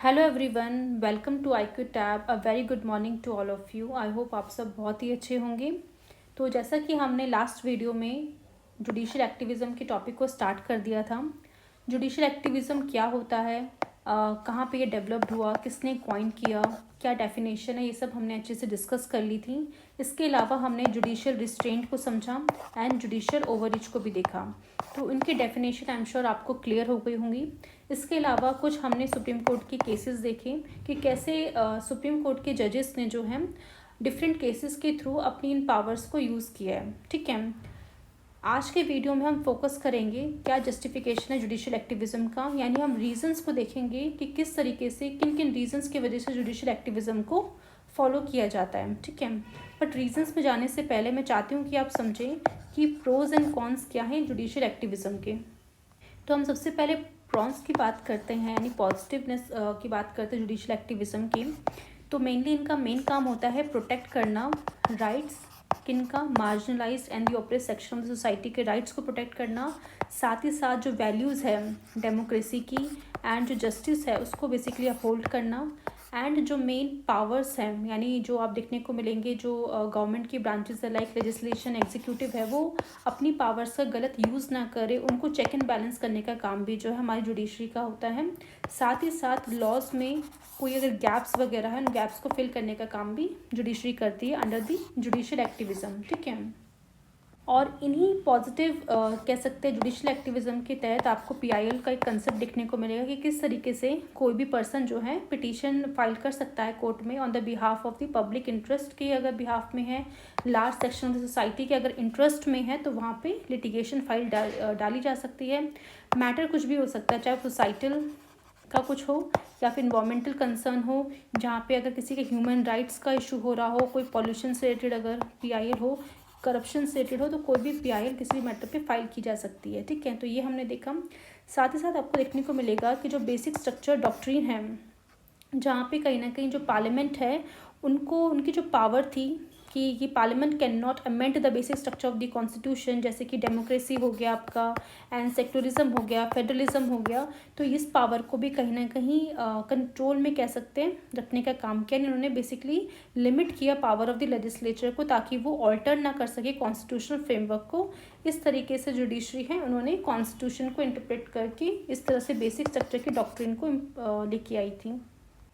Hello everyone, welcome to IQ tab. A very good morning to all of you. I hope आप सब बहुत ही अच्छे होंगे। तो जैसा कि हमने लास्ट वीडियो में जुडिशल एक्टिविज़म के टॉपिक को स्टार्ट कर दिया था। जुडिशल एक्टिविज़म क्या होता है, कहाँ पे ये डेवलप्ड हुआ, किसने कॉइन किया, क्या डेफिनेशन है, ये सब हमने अच्छे से डिस्कस कर ली थी। इसके अलावा हमने जुडिशल रिस्ट्रेंट को समझा एंड जुडिशल ओवररीच को भी देखा। तो इनकी डेफिनेशन आई एम श्योर आपको क्लियर हो गई होंगी। इसके अलावा कुछ हमने सुप्रीम कोर्ट के केसेस देखे कि कैसे सुप्रीम कोर्ट के जजेस ने जो है डिफरेंट केसेस के थ्रू अपनी इन पावर्स को यूज़ किया है। ठीक है, आज के वीडियो में हम फोकस करेंगे क्या जस्टिफिकेशन है जुडिशल एक्टिविज़म का, यानी हम रीजंस को देखेंगे कि किस तरीके से किन किन रीजंस की वजह से जुडिशल एक्टिविज़म को फॉलो किया जाता है। ठीक है, बट रीजंस में जाने से पहले मैं चाहती हूँ कि आप समझें कि प्रोज एंड कॉन्स क्या हैं जुडिशल एक्टिविज़म के। तो हम सबसे पहले प्रॉन्स की बात करते हैं, यानी पॉजिटिवनेस की बात करते हैं जुडिशल एक्टिविज़म की। तो मेनली इनका मेन काम होता है प्रोटेक्ट करना राइट्स किनका, marginalised and the oppressed section of the society के राइट्स को प्रोटेक्ट करना। साथ ही साथ जो वैल्यूज़ है डेमोक्रेसी की एंड जो जस्टिस है उसको बेसिकली अपहोल्ड करना। एंड जो मेन पावर्स हैं, यानी जो आप देखने को मिलेंगे जो गवर्नमेंट की ब्रांचेस है लाइक लेजिस्लेशन एग्जीक्यूटिव है, वो अपनी पावर्स का गलत यूज़ ना करे, उनको चेक एंड बैलेंस करने का काम भी जो है हमारी जुडिशरी का होता है। साथ ही साथ लॉज में कोई अगर गैप्स वगैरह है उन गैप्स को फिल करने का काम भी जुडिशरी करती है अंडर द जुडिशल एक्टिविज़म। ठीक है, और इन्हीं पॉजिटिव कह सकते हैं जुडिशल एक्टिविज़म के तहत आपको PIL का एक कंसेप्ट देखने को मिलेगा कि किस तरीके से कोई भी पर्सन जो है पिटीशन फाइल कर सकता है कोर्ट में on the behalf of the public interest के अगर बिहाफ में है, large section of the society के अगर इंटरेस्ट में है तो वहाँ पे लिटिगेशन फाइल डाली जा सकती है। मैटर कुछ भी हो सकता है, चाहे सोसाइटल का कुछ हो या फिर इन्वायरमेंटल कंसर्न हो, जहाँ पे अगर किसी के ह्यूमन राइट्स का इशू हो रहा हो, कोई पॉल्यूशन से रिलेटेड अगर PIL हो, करप्शन से रिलेटेड हो, तो कोई भी PIL किसी भी मैटर पे फाइल की जा सकती है। ठीक है, तो ये हमने देखा। साथ ही साथ आपको देखने को मिलेगा कि जो बेसिक स्ट्रक्चर डॉक्ट्रिन है, जहाँ पे कहीं ना कहीं जो पार्लियामेंट है उनको उनकी जो पावर थी कि parliament can not amend the basic structure of the constitution, जैसे कि डेमोक्रेसी हो गया आपका एंड सेक्युलरिज्म हो गया, फेडरलिज्म हो गया, तो इस पावर को भी कहीं ना कहीं कंट्रोल में कह सकते हैं रखने का काम किया। इन्होंने बेसिकली लिमिट किया पावर ऑफ द लेजिस्लेचर को ताकि वो ऑल्टर ना कर सके कॉन्स्टिट्यूशनल फ्रेमवर्क को। इस तरीके से जुडिशरी है उन्होंने कॉन्स्टिट्यूशन को इंटरप्रेट करके इस तरह से बेसिक स्ट्रक्चर की डॉक्ट्रिन को लेके आई थी।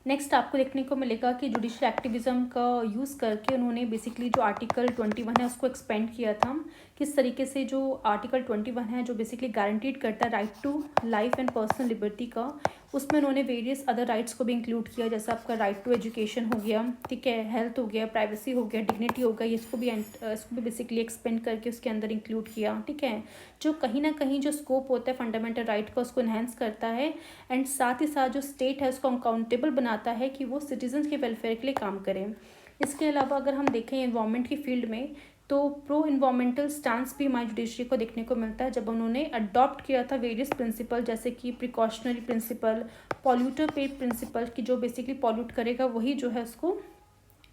नेक्स्ट आपको देखने को मिलेगा कि जुडिशल एक्टिविज़म का यूज़ करके उन्होंने बेसिकली जो आर्टिकल 21 है उसको एक्सपेंड किया था। किस तरीके से जो आर्टिकल 21 है जो बेसिकली गारंटीड करता है right to life and personal liberty का, उसमें उन्होंने वेरियस अदर राइट्स को भी इंक्लूड किया, जैसा आपका राइट टू एजुकेशन हो गया, ठीक है, हेल्थ हो गया, प्राइवेसी हो गया, डिग्निटी हो गया, इसको भी बेसिकली एक्सपेंड करके उसके अंदर इंक्लूड किया। ठीक है, जो कहीं ना कहीं जो स्कोप होता है फंडामेंटल राइट का उसको इन्हेंस करता है एंड साथ ही साथ जो स्टेट है उसको अकाउंटेबल बनाता है कि वो सिटीजन्स के वेलफेयर के लिए काम करें। इसके अलावा अगर हम देखें एनवायरनमेंट की फील्ड में तो प्रो इन्वायरमेंटल स्टांस भी हमारी जुडिशरी को देखने को मिलता है, जब उन्होंने अडॉप्ट किया था वेरियस प्रिंसिपल, जैसे कि प्रिकॉशनरी प्रिंसिपल, पॉल्यूटर पे प्रिंसिपल, की जो बेसिकली पॉल्यूट करेगा वही जो है उसको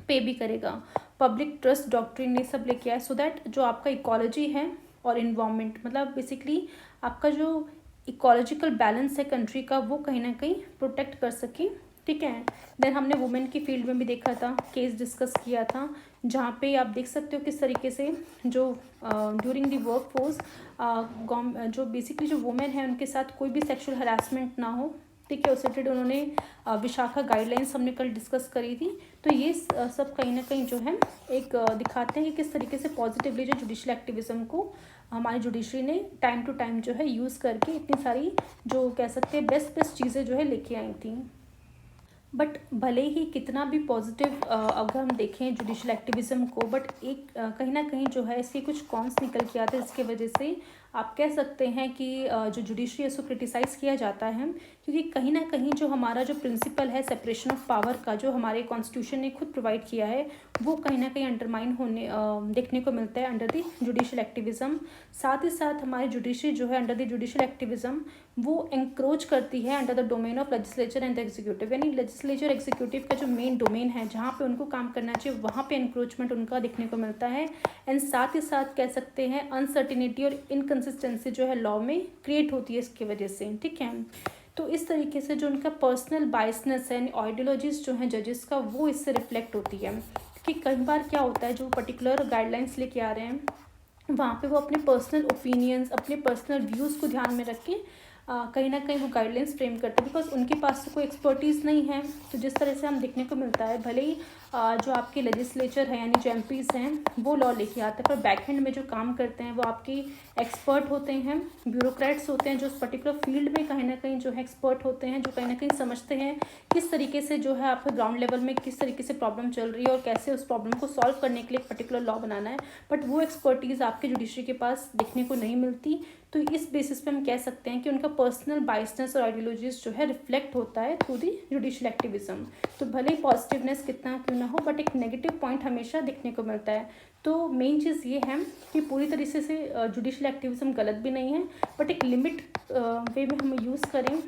पे भी करेगा, पब्लिक ट्रस्ट डॉक्ट्रिन, ये सब लेके आया सो दैट जो आपका इकोलॉजी है और इन्वायरमेंट मतलब बेसिकली आपका जो इकोलॉजिकल बैलेंस है कंट्री का वो कहीं ना कहीं प्रोटेक्ट कर सके। ठीक है, देन हमने वुमेन की फील्ड में भी देखा था, केस डिस्कस किया था, जहाँ पे आप देख सकते हो किस तरीके से जो ड्यूरिंग दी वर्क फोर्स जो बेसिकली जो वुमेन है उनके साथ कोई भी सेक्सुअल हरासमेंट ना हो। ठीक है, उससे रिलेटेड उन्होंने विशाखा गाइडलाइंस हमने कल डिस्कस करी थी। तो ये सब कहीं ना कहीं जो है एक दिखाते हैं कि किस तरीके से पॉजिटिवली जो जुडिशल एक्टिविज़म को हमारी जुडिशरी ने टाइम टू टाइम जो है यूज़ करके इतनी सारी जो कह सकते हैं बेस्ट चीज़ें जो है लेके आई थी। बट भले ही कितना भी पॉजिटिव अगर हम देखें जुडिशल एक्टिविज़म को, बट एक कहीं ना कहीं जो है इसके कुछ कॉन्स निकल के आते हैं, इसके वजह से आप कह सकते हैं कि जो जुडिशरी है उसको क्रिटिसाइज़ किया जाता है, क्योंकि कहीं ना कहीं जो हमारा जो प्रिंसिपल है सेपरेशन ऑफ पावर का जो हमारे कॉन्स्टिट्यूशन ने खुद प्रोवाइड किया है वो कहीं ना कहीं अंडरमाइन होने देखने को मिलता है अंडर द जुडिशल एक्टिविज़म। साथ ही साथ हमारी जुडिशरी जो है अंडर द जुडिशल एक्टिविज़म वो एंक्रोच करती है under the domain of legislature and executive, यानी लेजिस्लेचर एग्जीक्यूटिव का जो मेन डोमेन है जहाँ पे उनको काम करना चाहिए वहाँ पे एंक्रोचमेंट उनका देखने को मिलता है। एंड साथ ही साथ कह सकते हैं अनसर्टिनिटी और इनकन्सिस्टेंसी जो है लॉ में क्रिएट होती है इसकी वजह से। ठीक है, तो इस तरीके से जो उनका पर्सनल बायसनेस है, आइडियोलॉजीज जो हैं जजेस का, वो इससे रिफ्लेक्ट होती है। कि कई बार क्या होता है, जो पर्टिकुलर गाइडलाइंस लेके आ रहे हैं वहाँ पे वो अपने पर्सनल ओपिनियंस, अपने पर्सनल व्यूज़ को ध्यान में रख के कहीं ना कहीं वो गाइडलाइंस फ्रेम करते हैं, बिकॉज उनके पास तो कोई एक्सपर्टीज़ नहीं है। तो जिस तरह से हम देखने को मिलता है, भले ही जो आपके लेजिस्लेचर है यानी जो एमपीज़ हैं वो लॉ लेके आते हैं, पर बैक हैंड में जो काम करते हैं वो आपके एक्सपर्ट होते हैं, ब्यूरोक्रेट्स होते हैं, जो उस पर्टिकुलर फील्ड में कहीं ना कहीं जो है एक्सपर्ट होते हैं, जो कहीं ना कहीं समझते हैं किस तरीके से जो है आपके ग्राउंड लेवल में किस तरीके से प्रॉब्लम चल रही है और कैसे उस प्रॉब्लम को सॉल्व करने के लिए एक पर्टिकुलर लॉ बनाना है। बट वो एक्सपर्टीज़ आपके जुडिशरी के पास देखने को नहीं मिलती। तो इस बेसिस पे हम कह सकते हैं कि उनका पर्सनल बायसनेस और आइडियोलॉजीज जो है रिफ्लेक्ट होता है थ्रू दी जुडिशियल एक्टिविज्म। तो भले ही पॉजिटिवनेस कितना क्यों ना हो, बट एक नेगेटिव पॉइंट हमेशा देखने को मिलता है। तो मेन चीज़ ये है कि पूरी तरीके से जुडिशियल एक्टिविज्म गलत भी नहीं है, बट एक लिमिट वे में हम यूज़ करें,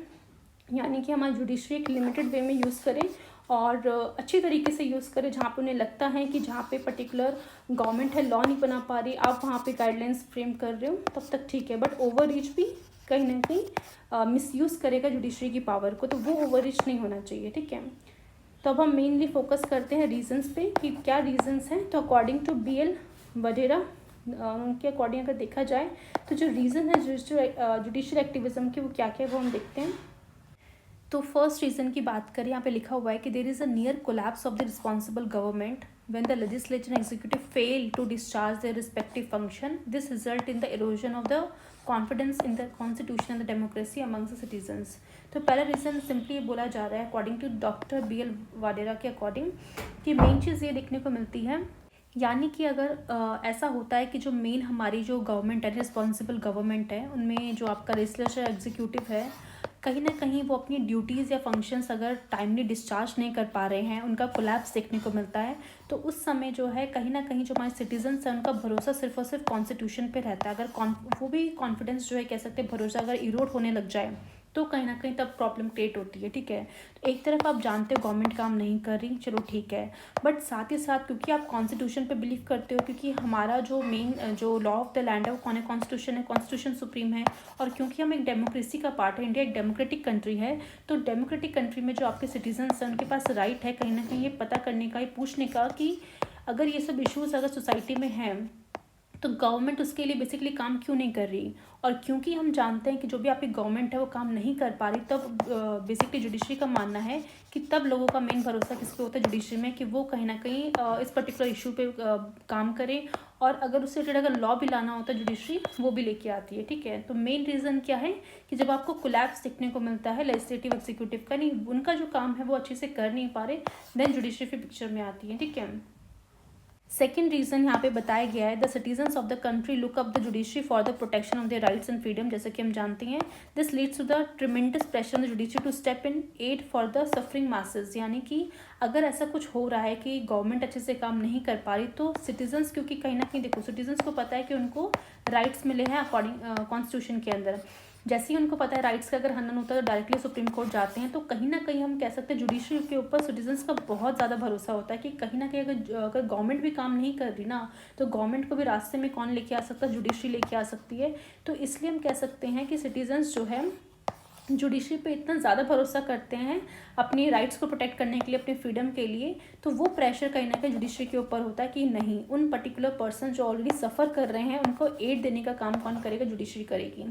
यानी कि हमारी जुडिशरी एक लिमिटेड वे में यूज़ करें और अच्छी तरीके से यूज़ करें। जहाँ पे उन्हें लगता है कि जहाँ पे पर्टिकुलर गवर्नमेंट है लॉ नहीं बना पा रही, आप वहाँ पे गाइडलाइंस फ्रेम कर रहे हो, तब तक ठीक है। बट ओवर रीच भी कहीं ना कहीं मिसयूज़ करेगा जुडिशरी की पावर को, तो वो ओवर रीच नहीं होना चाहिए, ठीक है। तो अब हम मेनली फोकस करते हैं रीजंस पे कि क्या रीजंस हैं। तो अकॉर्डिंग टू BL वडेरा, उनके अकॉर्डिंग अगर देखा जाए तो जो रीज़न है जुडिशियल एक्टिविज्म के वो क्या क्या है वो हम देखते हैं। तो फर्स्ट रीज़न की बात करें, यहाँ पे लिखा हुआ है कि there is a near collapse of the responsible government when the legislature and executive fail to discharge their respective function. This result in the erosion of the confidence in the constitution and the democracy among the citizens. तो पहला reason simply ये बोला जा रहा है according to doctor BL वाडेरा के according कि main चीज़ ये देखने को मिलती है, यानी कि अगर ऐसा होता है कि जो मेन हमारी जो गवर्नमेंट है, रिस्पॉन्सिबल गवर्नमेंट है, उनमें जो आपका लेजिस्लेचर एग्जीक्यूटिव है, कहीं ना कहीं वो अपनी ड्यूटीज़ या फंक्शंस अगर टाइमली डिस्चार्ज नहीं कर पा रहे हैं, उनका कोलैप्स देखने को मिलता है। तो उस समय जो है कहीं ना कहीं जो हमारे सिटीजन्स हैं उनका भरोसा सिर्फ और सिर्फ कॉन्स्टिट्यूशन पे रहता है। अगर वो भी कॉन्फिडेंस जो है कह सकते हैं भरोसा अगर इरोड होने लग जाए तो कहीं ना कहीं तब प्रॉब्लम क्रिएट होती है, ठीक है। तो एक तरफ आप जानते हो गवर्नमेंट काम नहीं कर रही, चलो ठीक है, बट साथ ही साथ क्योंकि आप कॉन्स्टिट्यूशन पे बिलीव करते हो, क्योंकि हमारा जो मेन जो लॉ ऑफ द लैंड है वो कौन है, कॉन्स्टिट्यूशन है, कॉन्स्टिट्यूशन सुप्रीम है। और क्योंकि हम एक डेमोक्रेसी का पार्ट है, इंडिया एक डेमोक्रेटिक कंट्री है, तो डेमोक्रेटिक कंट्री में जो आपके सिटीजन्स हैं उनके पास राइट है कहीं ना कहीं ये पता करने का, ये पूछने का कि अगर ये सब इश्यूज़ अगर सोसाइटी में हैं तो गवर्नमेंट उसके लिए बेसिकली काम क्यों नहीं कर रही। और क्योंकि हम जानते हैं कि जो भी आपकी गवर्नमेंट है वो काम नहीं कर पा रही, तब बेसिकली जुडिशरी का मानना है कि तब लोगों का मेन भरोसा किस पे होता है, जुडिशरी में, कि वो कहीं ना कहीं इस पर्टिकुलर इशू पे काम करे। और अगर उससे रिलेटेड अगर लॉ भी लाना होता है जुडिशरी वो भी लेके आती है, ठीक है। तो मेन रीज़न क्या है कि जब आपको कोलैप्स देखने को मिलता है लेजिस्लेटिव एग्जीक्यूटिव का, नहीं उनका जो काम है वो अच्छे से कर नहीं पा रहे, देन जुडिशरी फिर पिक्चर में आती है, ठीक है। सेकेंड रीज़न यहाँ पे बताया गया है, the citizens of the country look up the judiciary for the protection of their rights and freedom. जैसे कि हम जानते हैं, this leads to the tremendous pressure on the judiciary to step in aid for the suffering masses. यानी कि अगर ऐसा कुछ हो रहा है कि गवर्नमेंट अच्छे से काम नहीं कर पा रही, तो सिटीजन्स, क्योंकि कहीं ना कहीं देखो सिटीजन्स को पता है कि उनको राइट्स मिले हैं अकॉर्डिंग कॉन्स्टिट्यूशन के अंदर, जैसे ही उनको पता है राइट्स का अगर हनन होता है तो डायरेक्टली सुप्रीम कोर्ट जाते हैं। तो कहीं ना कहीं हम कह सकते हैं जुडिशरी के ऊपर सिटीजन्स का बहुत ज़्यादा भरोसा होता है कि कहीं ना कहीं अगर गवर्नमेंट भी काम नहीं कर रही ना, तो गवर्नमेंट को भी रास्ते में कौन लेके आ सकता है, जुडिशरी लेके आ सकती है। तो इसलिए हम कह सकते हैं कि सिटीजन्स जो है जुडिशरी पे इतना ज़्यादा भरोसा करते हैं अपनी राइट्स को प्रोटेक्ट करने के लिए, अपने फ्रीडम के लिए, तो वो प्रेशर कहीं ना कहीं जुडिशरी के ऊपर होता है कि नहीं, उन पर्टिकुलर पर्सन जो ऑलरेडी सफ़र कर रहे हैं उनको एड देने का काम कौन करेगा, जुडिशरी करेगी।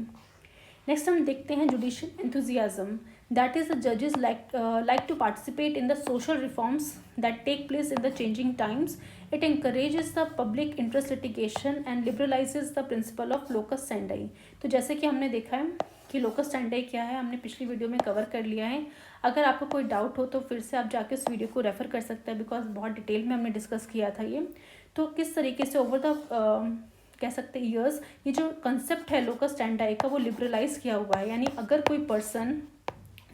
नेक्स्ट हम देखते हैं judicial enthusiasm, that is the जजेस like to participate in the social reforms that take place in the changing times. It encourages the public interest litigation and liberalises the principle of locus standi. तो जैसे कि हमने देखा है कि locus standi क्या है, हमने पिछली वीडियो में कवर कर लिया है। अगर आपको कोई डाउट हो तो फिर से आप जाके उस वीडियो को रेफर कर सकते हैं, बिकॉज बहुत डिटेल में हमने डिस्कस किया था ये। तो किस तरीके से ओवर द कह सकते हैं ईयर्स ये जो कंसेप्ट है लोकस स्टैंडी का वो लिबरलाइज किया हुआ है। यानी अगर कोई पर्सन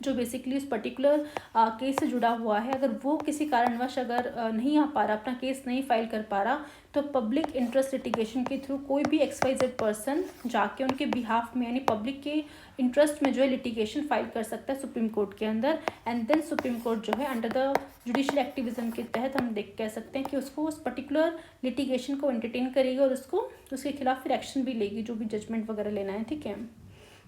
जो बेसिकली उस पर्टिकुलर केस से जुड़ा हुआ है, अगर वो किसी कारणवश अगर नहीं आ पा रहा, अपना केस नहीं फाइल कर पा रहा, तो पब्लिक इंटरेस्ट लिटिगेशन के थ्रू कोई भी XYZ पर्सन जाके उनके बिहाफ में यानी पब्लिक के इंटरेस्ट में जो है लिटिगेशन फाइल कर सकता है सुप्रीम कोर्ट के अंदर। एंड देन सुप्रीम कोर्ट जो है अंडर द जुडिशियल एक्टिविज्म के तहत हम कह सकते हैं कि उसको उस पर्टिकुलर लिटिगेशन को एंटरटेन करेगी और उसको उसके खिलाफ फिर एक्शन भी लेगी, जो भी जजमेंट वगैरह लेना है, ठीक है।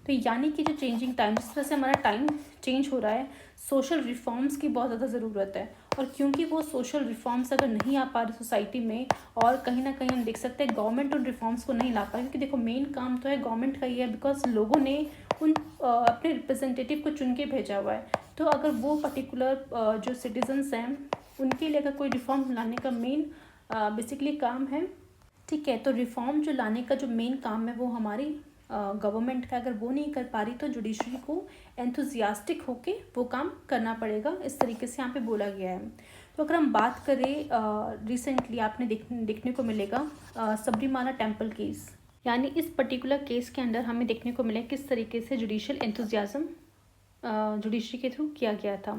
तो यानी कि जो चेंजिंग टाइम, जिस तरह से हमारा टाइम चेंज हो रहा है, सोशल रिफॉर्म्स की बहुत ज़्यादा ज़रूरत है। और क्योंकि वो सोशल रिफॉर्म्स अगर नहीं आ पा रही सोसाइटी में, और कहीं ना कहीं हम देख सकते हैं गवर्नमेंट उन रिफॉर्म्स को नहीं ला पा रही, क्योंकि देखो मेन काम तो है गवर्नमेंट का ही है, बिकॉज लोगों ने उन अपने रिप्रेजेंटेटिव को चुन के भेजा हुआ है। तो अगर वो पर्टिकुलर जो सिटीजन्स हैं उनके लिए अगर कोई रिफॉर्म लाने का मेन बेसिकली काम है, ठीक है, तो रिफॉर्म जो लाने का जो मेन काम है वो हमारी गवर्नमेंट का, अगर वो नहीं कर पा रही तो जुडिशरी को एंथुजियास्टिक होके वो काम करना पड़ेगा, इस तरीके से यहाँ पे बोला गया है। तो अगर हम बात करें रिसेंटली आपने देखने को मिलेगा सबरीमाला टेम्पल केस, यानी इस पर्टिकुलर केस के अंदर हमें देखने को मिले किस तरीके से जुडिशियल एंथुजियाज्म जुडिशरी के थ्रू किया गया था।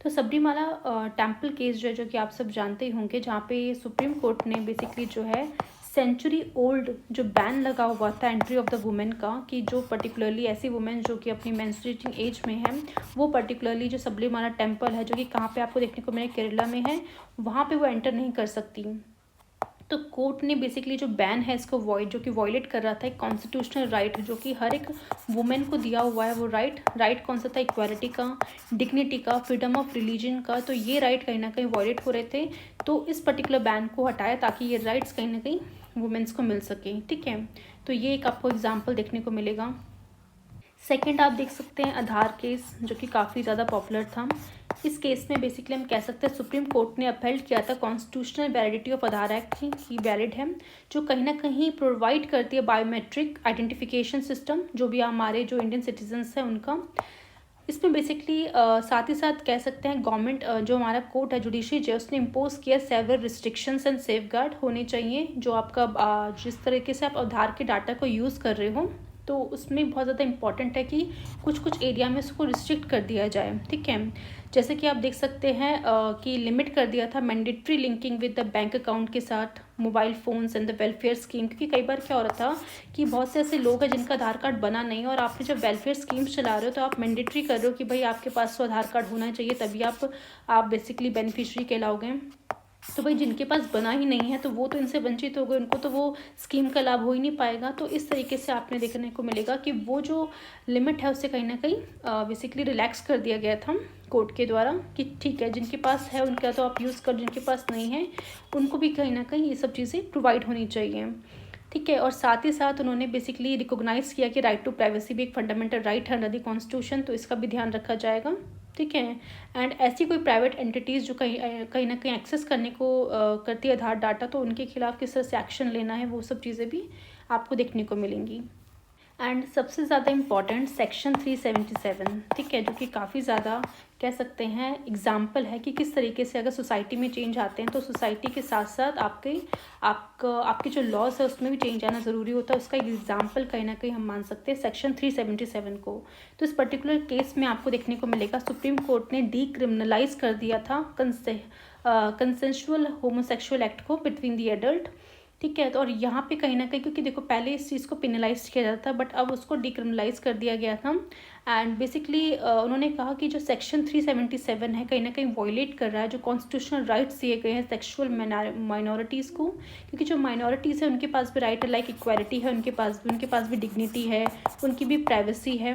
तो सबरीमाला टेम्पल केस जो है, जो कि आप सब जानते ही होंगे, जहाँ पे सुप्रीम कोर्ट ने बेसिकली जो है सेंचुरी ओल्ड जो बैन लगा हुआ था एंट्री ऑफ द वुमेन का, कि जो पर्टिकुलरली ऐसी वुमेन जो कि अपनी मेंस्ट्रुएटिंग एज में है, वो पर्टिकुलरली जो सबरीमाला टेम्पल है, जो कि कहाँ पे आपको देखने को मिले, केरला में है, वहाँ पे वो एंटर नहीं कर सकती। तो कोर्ट ने बेसिकली जो बैन है इसको जो कि वॉयलेट कर रहा था एक कॉन्स्टिट्यूशनल राइट जो कि हर एक वुमेन को दिया हुआ है। वो राइट कौन सा था? इक्वालिटी का, डिग्निटी का, फ्रीडम ऑफ रिलीजन का। तो ये राइट कहीं ना कहीं वॉयलेट हो रहे थे, तो इस पर्टिकुलर बैन को हटाया ताकि ये राइट्स कहीं ना कहीं वुमेन्स को मिल सके। ठीक है, तो ये एक आपको एग्जाम्पल देखने को मिलेगा। सेकेंड आप देख सकते हैं आधार केस, जो कि काफ़ी ज़्यादा पॉपुलर था। इस केस में बेसिकली हम कह सकते हैं सुप्रीम कोर्ट ने अपहेल्ड किया था constitutional validity of Aadhaar act की वैलिड है, जो कहीं ना कहीं प्रोवाइड करती है बायोमेट्रिक आइडेंटिफिकेशन सिस्टम, जो भी हमारे जो इंडियन सिटीजन्स हैं उनका। इसमें बेसिकली साथ ही साथ कह सकते हैं गवर्नमेंट जो हमारा कोर्ट है, जुडिशरी जो उसने इम्पोज किया सेवरल रिस्ट्रिक्शंस एंड सेफगार्ड होने चाहिए, जो आपका जिस तरीके से आप आधार के डाटा को यूज़ कर रहे हो, तो उसमें बहुत ज़्यादा इंपॉर्टेंट है कि कुछ एरिया में उसको रिस्ट्रिक्ट कर दिया जाए। ठीक है, जैसे कि आप देख सकते हैं कि लिमिट कर दिया था mandatory linking with the bank account के साथ mobile phones and the welfare scheme, क्योंकि कई बार क्या हो रहा था कि बहुत से ऐसे लोग हैं जिनका आधार कार्ड बना नहीं, और आपने जब वेलफेयर स्कीम्स चला रहे हो तो आप मैंडेटरी कर रहे हो कि भाई आपके पास तो आधार कार्ड होना चाहिए, तभी आप बेसिकली बेनिफिशरी कहलाओगे। तो भाई जिनके पास बना ही नहीं है तो वो तो इनसे वंचित हो गए, उनको तो वो स्कीम का लाभ हो ही नहीं पाएगा। तो इस तरीके से आपने देखने को मिलेगा कि वो जो लिमिट है उससे कहीं ना कहीं बेसिकली रिलैक्स कर दिया गया था कोर्ट के द्वारा, कि ठीक है जिनके पास है उनका तो आप यूज़ कर, जिनके पास नहीं है उनको भी कहीं ना कहीं ये सब चीज़ें प्रोवाइड होनी चाहिए। ठीक है, और साथ ही साथ उन्होंने बेसिकली रिकॉग्नाइज़ किया कि राइट टू प्राइवेसी भी एक फंडामेंटल राइट है अंडर द कॉन्स्टिट्यूशन, तो इसका भी ध्यान रखा जाएगा। ठीक है, एंड ऐसी कोई प्राइवेट एंटिटीज़ जो कहीं ना कहीं एक्सेस करने को करती है आधार डाटा, तो उनके खिलाफ किस तरह से एक्शन लेना है, वो सब चीज़ें भी आपको देखने को मिलेंगी। एंड सबसे ज़्यादा इम्पॉर्टेंट सेक्शन 377, ठीक है, जो कि काफ़ी ज़्यादा कह सकते हैं एग्जाम्पल है कि किस तरीके से अगर सोसाइटी में चेंज आते हैं तो सोसाइटी के साथ साथ आपके जो लॉज है उसमें भी चेंज आना ज़रूरी होता है। उसका एग्जाम्पल कहीं ना कहीं हम मान सकते हैं सेक्शन 377 को। तो इस पर्टिकुलर केस में आपको देखने को मिलेगा सुप्रीम कोर्ट ने डीक्रिमिनलाइज कर दिया था कंसेंशुअल होमोसेक्सुअल एक्ट को बिटवीन दी एडल्ट। ठीक है, तो और यहाँ पे कहीं ना कहीं, क्योंकि देखो पहले इस चीज़ को पिनलाइज किया जाता था बट अब उसको डिक्रिमिनलाइज कर दिया गया था। एंड बेसिकली उन्होंने कहा कि जो सेक्शन 377 है कहीं ना कहीं वॉयलेट कर रहा है जो कॉन्स्टिट्यूशनल राइट्स दिए गए हैं सेक्सुअल माइनॉरिटीज़ को, क्योंकि जो माइनॉरिटीज़ है उनके पास भी राइट है, लाइक इक्वालिटी है, उनके पास भी डिग्निटी है, उनकी भी प्राइवेसी है,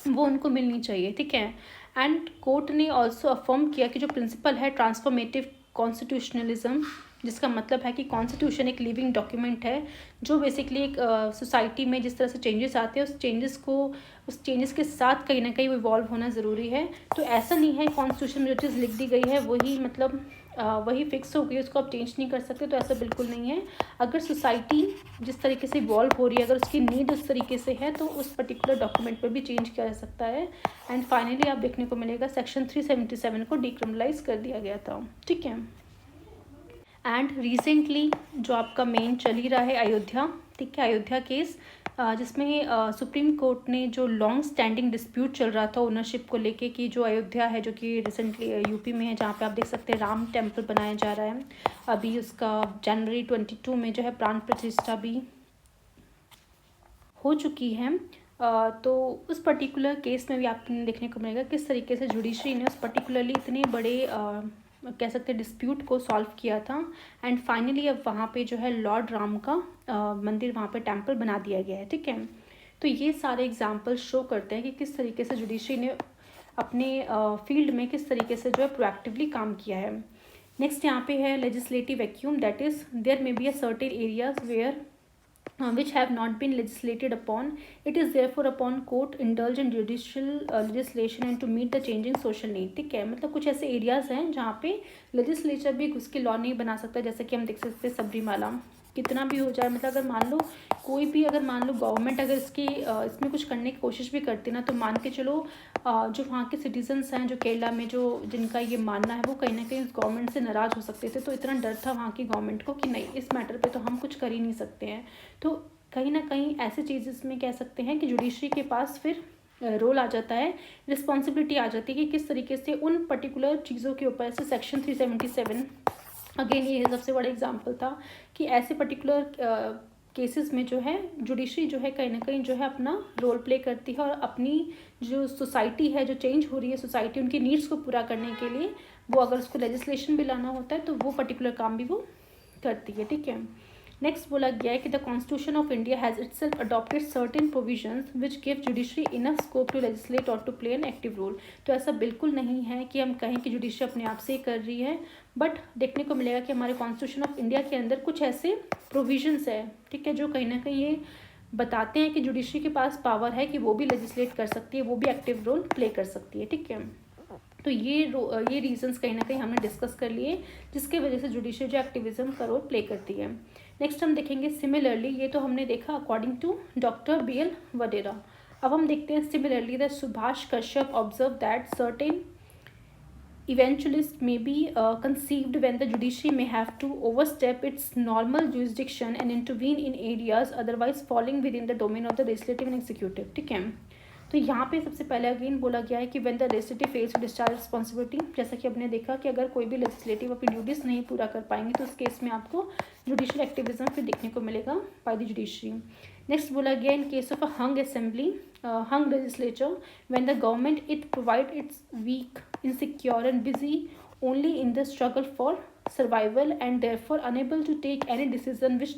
वो उनको मिलनी चाहिए। ठीक है, एंड कोर्ट ने ऑल्सो अफर्म किया कि जो प्रिंसिपल है ट्रांसफॉर्मेटिव कॉन्स्टिट्यूशनलिज्म, जिसका मतलब है कि कॉन्स्टिट्यूशन एक लिविंग डॉक्यूमेंट है जो बेसिकली एक सोसाइटी में जिस तरह से चेंजेस आते हैं उस चेंजेस के साथ कहीं ना कहीं वो इवॉल्व होना ज़रूरी है। तो ऐसा नहीं है कॉन्स्टिट्यूशन में जो चीज़ लिख दी गई है वही मतलब वही फिक्स हो गई, उसको आप चेंज नहीं कर सकते, तो ऐसा बिल्कुल नहीं है। अगर सोसाइटी जिस तरीके से इवॉल्व हो रही है, अगर उसकी नीड उस तरीके से है तो उस पर्टिकुलर डॉक्यूमेंट पर भी चेंज किया जा सकता है। एंड फाइनली आप देखने को मिलेगा सेक्शन 377 को डिक्रिमिनलाइज कर दिया गया था। ठीक है, एंड रिसेंटली जो आपका मेन चल ही रहा है अयोध्या, ठीक है, अयोध्या केस, जिसमें सुप्रीम कोर्ट ने जो लॉन्ग स्टैंडिंग डिस्प्यूट चल रहा था ओनरशिप को लेके कि जो अयोध्या है जो कि रिसेंटली यूपी में है, जहाँ पे आप देख सकते हैं राम टेम्पल बनाया जा रहा है, अभी उसका जनवरी 22 में जो है प्राण प्रतिष्ठा भी हो चुकी है। तो उस पर्टिकुलर केस में भी आपको देखने को मिलेगा किस तरीके से जुडिशरी ने उस पर्टिकुलरली इतने बड़े कह सकते हैं डिस्प्यूट को सॉल्व किया था। एंड फाइनली अब वहाँ पे जो है लॉर्ड राम का मंदिर, वहाँ पे टेम्पल बना दिया गया है। ठीक है, तो ये सारे एग्जाम्पल शो करते हैं कि किस तरीके से जुडिशरी ने अपने फील्ड में किस तरीके से जो है प्रोएक्टिवली काम किया है। नेक्स्ट यहाँ पे है legislative vacuum, that is there may be a certain areas where which have not been legislated upon. It is therefore upon court indulge in judicial legislation and to meet the changing social need. ठीक है, मतलब कुछ ऐसे areas हैं जहाँ पे legislature भी उसके लॉ नहीं बना सकता, जैसे कि हम देख सकते हैं सबरीमाला। कितना भी हो जाए, मतलब अगर मान लो कोई भी, अगर मान लो गवर्नमेंट अगर इसमें कुछ करने की कोशिश भी करती ना, तो मान के चलो जो वहाँ के सिटीजन्स हैं जो केरला में जो जिनका ये मानना है, वो कहीं ना कहीं उस गवर्नमेंट से नाराज़ हो सकते थे। तो इतना डर था वहाँ की गवर्नमेंट को कि नहीं, इस मैटर पे तो हम कुछ कर ही नहीं सकते हैं। तो कहीं ना कहीं ऐसे चीज़ में कह सकते हैं कि जुडिशरी के पास फिर रोल आ जाता है, रिस्पॉन्सिबिलिटी आ जाती है कि किस तरीके से उन पर्टिकुलर चीज़ों के ऊपर, ऐसे सेक्शन 377 अगेन ये सबसे बड़ा एग्जाम्पल था कि ऐसे पर्टिकुलर केसेस में जो है जुडिशरी जो है कहीं ना कहीं जो है अपना रोल प्ले करती है, और अपनी जो सोसाइटी है, जो चेंज हो रही है सोसाइटी, उनकी नीड्स को पूरा करने के लिए वो अगर उसको लेजिस्लेशन भी लाना होता है तो वो पर्टिकुलर काम भी वो करती है। ठीक है, नेक्स्ट बोला गया है कि the constitution of India has itself adopted certain provisions which give judiciary enough scope to legislate और to play an active role. तो ऐसा बिल्कुल नहीं है कि हम कहें कि जुडिशरी अपने आप से ही कर रही है, बट देखने को मिलेगा कि हमारे कॉन्स्टिट्यूशन ऑफ इंडिया के अंदर कुछ ऐसे प्रोविजंस है, ठीक है, जो कहीं ना कहीं ये बताते हैं कि जुडिशरी के पास पावर है कि वो भी लेजिस्लेट कर सकती है, वो भी एक्टिव रोल प्ले कर सकती है। ठीक है, तो ये रीजंस कहीं ना कहीं हमने डिस्कस कर लिए जिसके वजह से जुडिशरी जो एक्टिविज्म का रोल प्ले करती है। नेक्स्ट हम देखेंगे सिमिलरली, ये तो हमने देखा अकॉर्डिंग टू डॉक्टर BL वडेरा। अब हम देखते हैं similarly the Subhash Kashyap observe that certain eventualist may be conceived when the judiciary may have to overstep its normal jurisdiction and intervene in areas otherwise falling within the domain of the legislative and executive। ठीक है, तो यहाँ पे सबसे पहले again बोला गया है कि when the legislative fails to discharge responsibility, जैसा कि हमने देखा कि अगर कोई भी लेजिस्लेटिव अपनी ड्यूटीज नहीं पूरा कर पाएंगे तो उस केस में आपको जुडिशियल एक्टिविज्म फिर देखने को मिलेगा बाय द जुडिशरी। नेक्स्ट बोला गया in case of a hung assembly, hung legislature, when the government it provide its weak, insecure and busy only in the struggle for survival and therefore unable to take any decision which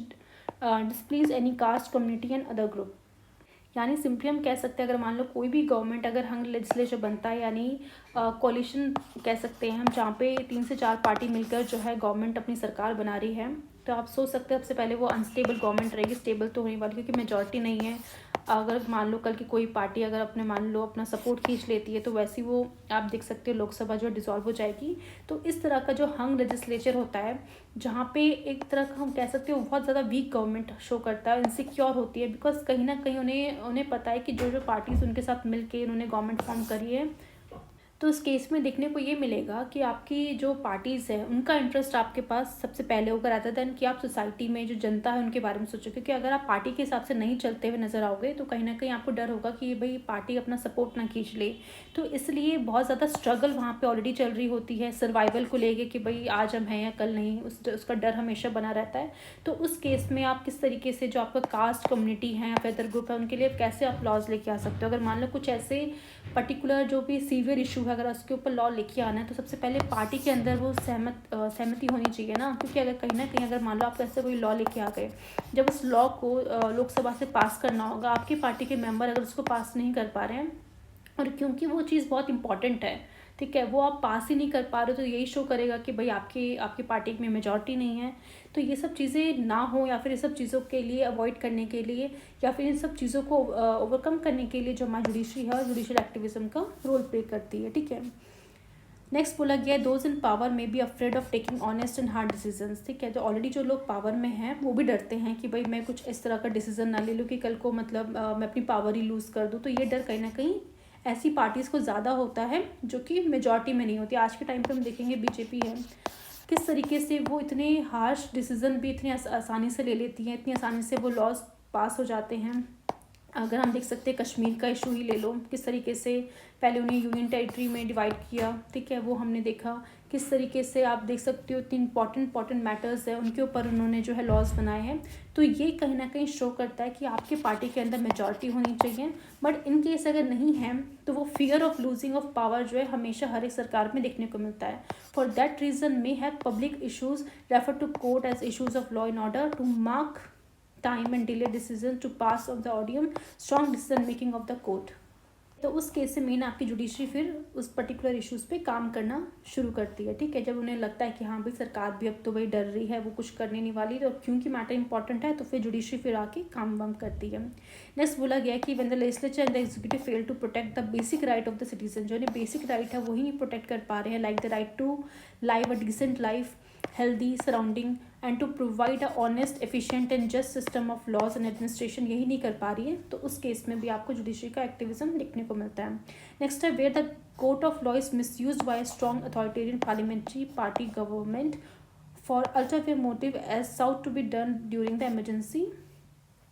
displease any caste, community and other group। यानी simply हम कह सकते हैं अगर मान लो कोई भी government अगर हंग लेजिस्लेचर बनता है, यानी कोलिशन कह सकते हैं हम, जहाँ पे 3 से 4 पार्टी मिलकर जो है गवर्नमेंट अपनी सरकार बना रही है, तो आप सोच सकते हैं सबसे पहले वो अनस्टेबल गवर्नमेंट रहेगी, स्टेबल तो होने वाली क्योंकि मेजॉरिटी नहीं है। अगर मान लो कल की कोई पार्टी अगर अपने मान लो अपना सपोर्ट खींच लेती है तो वैसी वो आप देख सकते हो लोकसभा जो डिसॉल्व हो जाएगी। तो इस तरह का जो हंग लेजिस्लेचर होता है, जहाँ पे एक तरह का हम कह सकते हो बहुत ज़्यादा वीक गवर्नमेंट शो करता है, इनसिक्योर होती है, बिकॉज कहीं ना कहीं उन्हें पता है कि जो पार्टीज उनके साथ मिल के उन्होंने गवर्नमेंट फॉर्म करी है, तो इस केस में देखने को ये मिलेगा कि आपकी जो पार्टीज़ है उनका इंटरेस्ट आपके पास सबसे पहले होगा रादर देन कि आप सोसाइटी में जो जनता है उनके बारे में सोचो। क्योंकि अगर आप पार्टी के हिसाब से नहीं चलते हुए नजर आओगे तो कहीं ना कहीं आपको डर होगा कि भाई पार्टी अपना सपोर्ट ना खींच ले। तो इसलिए बहुत ज़्यादा स्ट्रगल वहाँ पे ऑलरेडी चल रही होती है सर्वाइवल को लेके कि भाई आज हम हैं या कल नहीं, उसका डर हमेशा बना रहता है। तो उस केस में आप किस तरीके से जो आपका कास्ट कम्युनिटी है या फिर अदर ग्रुप है उनके लिए कैसे आप लॉज लेके आ सकते हो। अगर मान लो कुछ ऐसे पर्टिकुलर जो भी सीवियर इशू है अगर उसके ऊपर लॉ लेके आना है तो सबसे पहले पार्टी के अंदर वो सहमति होनी चाहिए ना। क्योंकि अगर कहीं ना कहीं अगर मान लो आप ऐसे कोई लॉ लेके आ गए, जब उस लॉ को लोकसभा से पास करना होगा, आपकी पार्टी के मेंबर अगर उसको पास नहीं कर पा रहे हैं, और क्योंकि वो चीज़ बहुत इंपॉर्टेंट है, ठीक है, वो आप पास ही नहीं कर पा रहे हो, तो यही शो करेगा कि भाई आपकी पार्टी में मेजॉरिटी नहीं है। तो ये सब चीज़ें ना हो, या फिर ये सब चीज़ों के लिए अवॉइड करने के लिए, या फिर इन सब चीज़ों को ओवरकम करने के लिए जो हमारी जुडिशरी है जुडिशियल एक्टिविज्म का रोल प्ले करती है। ठीक है, नेक्स्ट बोला गया है those in power may be afraid of taking honest and hard decisions. ठीक है, तो ऑलरेडी जो लोग पावर में हैं वो भी डरते हैं कि भाई मैं कुछ इस तरह का डिसीजन ना ले लूँ कि कल को मतलब मैं अपनी पावर ही लूज़ कर दूँ। तो ये डर कहीं ना कहीं ऐसी पार्टीज़ को ज़्यादा होता है जो कि मेजॉरिटी में नहीं होती। आज के टाइम पे हम देखेंगे बीजेपी है, किस तरीके से वो इतने हार्श डिसीजन भी इतनी आसानी से ले लेती हैं, इतनी आसानी से वो लॉज पास हो जाते हैं। अगर हम देख सकते हैं कश्मीर का इशू ही ले लो, किस तरीके से पहले उन्हें यूनियन टेरिटरी में डिवाइड किया, ठीक है, वो हमने देखा। किस तरीके से आप देख सकते हो इतनी इंपॉर्टेंट मैटर्स है उनके ऊपर उन्होंने जो है लॉज बनाए हैं। तो ये कहीं ना कहीं शो करता है कि आपके पार्टी के अंदर मेजॉरिटी होनी चाहिए, बट इन केस अगर नहीं है तो वो fear of losing of power जो है हमेशा हर एक सरकार में देखने को मिलता है। For that reason may have public issues refer to court as issues of law in order to mark time and delay decision to pass of the audium, strong decision making of the court। तो उस case से main आपकी judiciary फिर उस particular issues पे काम करना शुरू करती है, ठीक है। जब उन्हें लगता है कि हाँ भाई सरकार भी अब तो भाई डर रही है, वो कुछ करने नहीं वाली, तो क्योंकि मैटर इंपॉर्टेंट है तो फिर जुडिशरी फिर आके काम वाम करती है। नेक्स्ट बोला गया कि when the legislature and the executive fail to protect the basic right of the citizen, जो इन्हें बेसिक राइट है वही नहीं प्रोटेक्ट कर पा रहे हैं, like the right to live a decent life, healthy surrounding and to provide a honest, efficient and just system of laws and administration, यही नहीं कर पा रही है, तो उस केस में भी आपको जुडिशरी का एक्टिविज्म देखने को मिलता है। नेक्स्ट है where the court of law is misused by strong authoritarian parliamentary party government for alternative motive as sought to be done during the emergency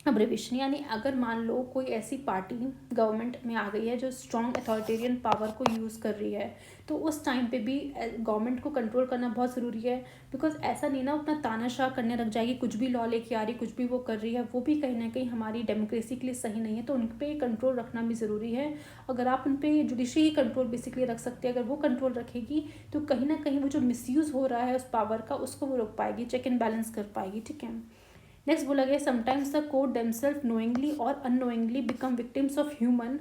abbreviation. यानी अगर मान लो कोई ऐसी पार्टी गवर्नमेंट में आ गई है जो स्ट्रॉन्ग अथॉरिटेरियन पावर को यूज़ कर रही है, तो उस टाइम पे भी गवर्नमेंट को कंट्रोल करना बहुत ज़रूरी है, बिकॉज ऐसा नहीं ना अपना तानाशाह करने लग जाएगी, कुछ भी लॉ लेके आ रही, कुछ भी वो कर रही है, वो भी कहीं ना कहीं हमारी डेमोक्रेसी के लिए सही नहीं है, तो उन पर कंट्रोल रखना भी ज़रूरी है। अगर आप उन पर जुडिशरी ही कंट्रोल बेसिकली रख सकते हैं, अगर वो कंट्रोल रखेगी तो कहीं ना कहीं वो जो मिसयूज़ हो रहा है उस पावर का उसको वो रोक पाएगी, चेक एंड बैलेंस कर पाएगी, ठीक है। नेक्स्ट बोला गया sometimes the court themselves knowingly और unknowingly become victims of human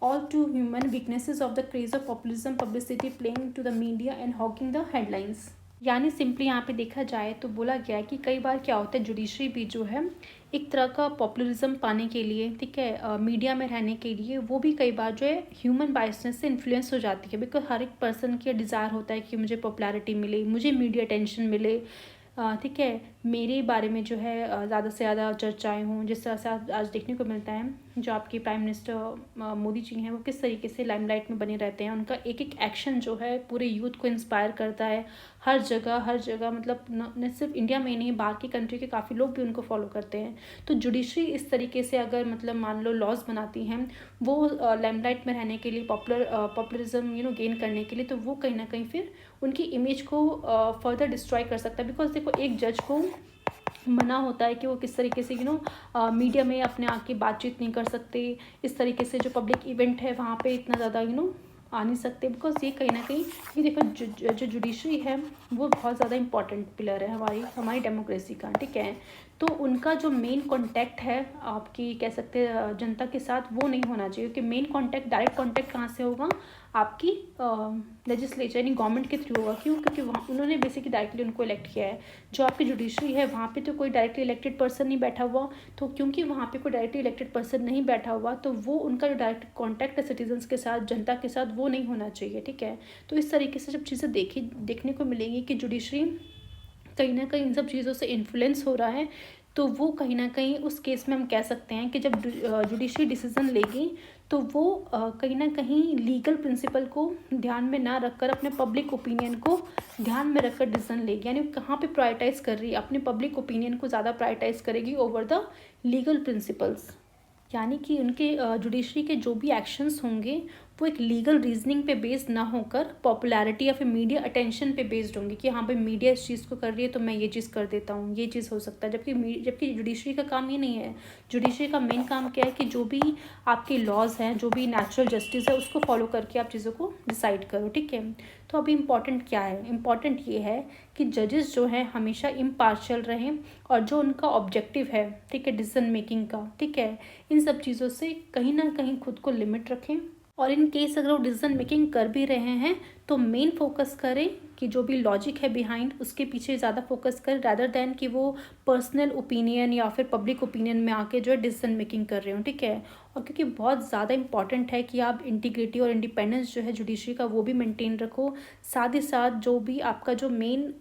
all too human weaknesses of the craze of populism publicity playing to the media and hawking the headlines. यानी simply यहाँ पे देखा जाए तो बोला गया है कि कई बार क्या होता है, जुडिशरी भी जो है एक तरह का पॉपुलरिज्म पाने के लिए, ठीक है, मीडिया में रहने के लिए, वो भी कई बार जो है ह्यूमन बायसनेस से इन्फ्लुएंस हो जाती है, बिकॉज हर एक पर्सन की डिज़ायर होता है कि मुझे पॉपुलैरिटी मिले, मुझे मीडिया अटेंशन मिले, ठीक है, मेरे बारे में जो है ज़्यादा से ज़्यादा चर्चाएं हों, जिस तरह से आज देखने को मिलता है जो आपके प्राइम मिनिस्टर मोदी जी हैं वो किस तरीके से लाइमलाइट में बने रहते हैं, उनका एक एक एक्शन जो है पूरे यूथ को इंस्पायर करता है, हर जगह मतलब न सिर्फ इंडिया में नहीं, बाहर की कंट्री के काफ़ी लोग भी उनको फॉलो करते हैं। तो जुडिशरी इस तरीके से अगर मतलब मान लो लॉज बनाती हैं वो लाइमलाइट में रहने के लिए, पॉपुलरिज्म गेन करने के लिए, तो वो कहीं ना कहीं फिर उनकी इमेज को फर्दर डिस्ट्रॉय कर सकता है। बिकॉज देखो एक जज को मना होता है कि वो किस तरीके से मीडिया में अपने आके बातचीत नहीं कर सकते, इस तरीके से जो पब्लिक इवेंट है वहाँ पे इतना ज़्यादा आ नहीं सकते, बिकॉज ये कहीं ना कहीं ये देखो जो जुडिशरी है वो बहुत ज़्यादा इंपॉर्टेंट पिलर है हमारी डेमोक्रेसी का, ठीक है। तो उनका जो मेन कॉन्टैक्ट है आपकी कह सकते हैं जनता के साथ, वो नहीं होना चाहिए, क्योंकि मेन कॉन्टैक्ट डायरेक्ट कॉन्टैक्ट कहाँ से होगा, आपकी लेजिस्लेचर यानी गवर्नमेंट के थ्रू होगा। क्यों? क्योंकि वहाँ उन्होंने बेसिकली डायरेक्टली उनको इलेक्ट किया है। जो आपकी जुडिशरी है वहाँ पे तो कोई डायरेक्टली इलेक्टेड पर्सन नहीं बैठा हुआ, तो क्योंकि वहाँ पे कोई डायरेक्टली इलेक्टेड पर्सन नहीं बैठा हुआ, तो वो उनका जो डायरेक्ट कॉन्टैक्ट है सिटीजन्स के साथ, जनता के साथ, वो नहीं होना चाहिए, ठीक है। तो इस तरीके से जब चीज़ें देखने को मिलेंगी कि जुडिशरी कहीं ना कहीं इन सब चीज़ों से इन्फ्लुएंस हो रहा है, तो वो कहीं ना कहीं उस केस में हम कह सकते हैं कि जब जुडिशरी डिसीजन लेगी तो वो कहीं ना कहीं लीगल प्रिंसिपल को ध्यान में ना रखकर अपने पब्लिक ओपिनियन को ध्यान में रखकर डिसीजन लेगी। यानी कहाँ पे प्रायोरिटाइज कर रही है, अपने पब्लिक ओपिनियन को ज़्यादा प्रायोरिटाइज करेगी ओवर द लीगल प्रिंसिपल्स। यानी कि उनके जुडिशरी के जो भी एक्शंस होंगे वो एक लीगल रीजनिंग पे बेस्ड ना होकर पॉपुलैरिटी या फिर मीडिया अटेंशन पे बेस्ड होंगे कि हाँ भाई मीडिया इस चीज़ को कर रही है तो मैं ये चीज़ कर देता हूँ, ये चीज़ हो सकता है। जबकि जुडिशरी का काम ये नहीं है। जुडिशरी का मेन काम क्या है कि जो भी आपके लॉज हैं, जो भी नेचुरल जस्टिस है, उसको फॉलो करके आप चीज़ों को डिसाइड करो, ठीक है। तो अभी इम्पॉर्टेंट क्या है? इम्पॉर्टेंट ये है कि जजेस जो हैं हमेशा इम्पार्शियल रहें और जो उनका ऑब्जेक्टिव है, ठीक है, डिसीजन मेकिंग का, ठीक है, इन सब चीज़ों से कहीं ना कहीं खुद को लिमिट रखें। और इन केस अगर वो डिसीजन मेकिंग कर भी रहे हैं तो मेन फोकस करें कि जो भी लॉजिक है बिहाइंड उसके पीछे ज़्यादा फोकस करें, रादर दैन कि वो पर्सनल ओपिनियन या फिर पब्लिक ओपिनियन में आके जो है डिसीजन मेकिंग कर रहे हो, ठीक है। और क्योंकि बहुत ज़्यादा इंपॉर्टेंट है कि आप इंटीग्रिटी और इंडिपेंडेंस जो है जुडिशरी का वो भी मेंटेन रखो। साथ ही साथ जो भी आपका जो मेन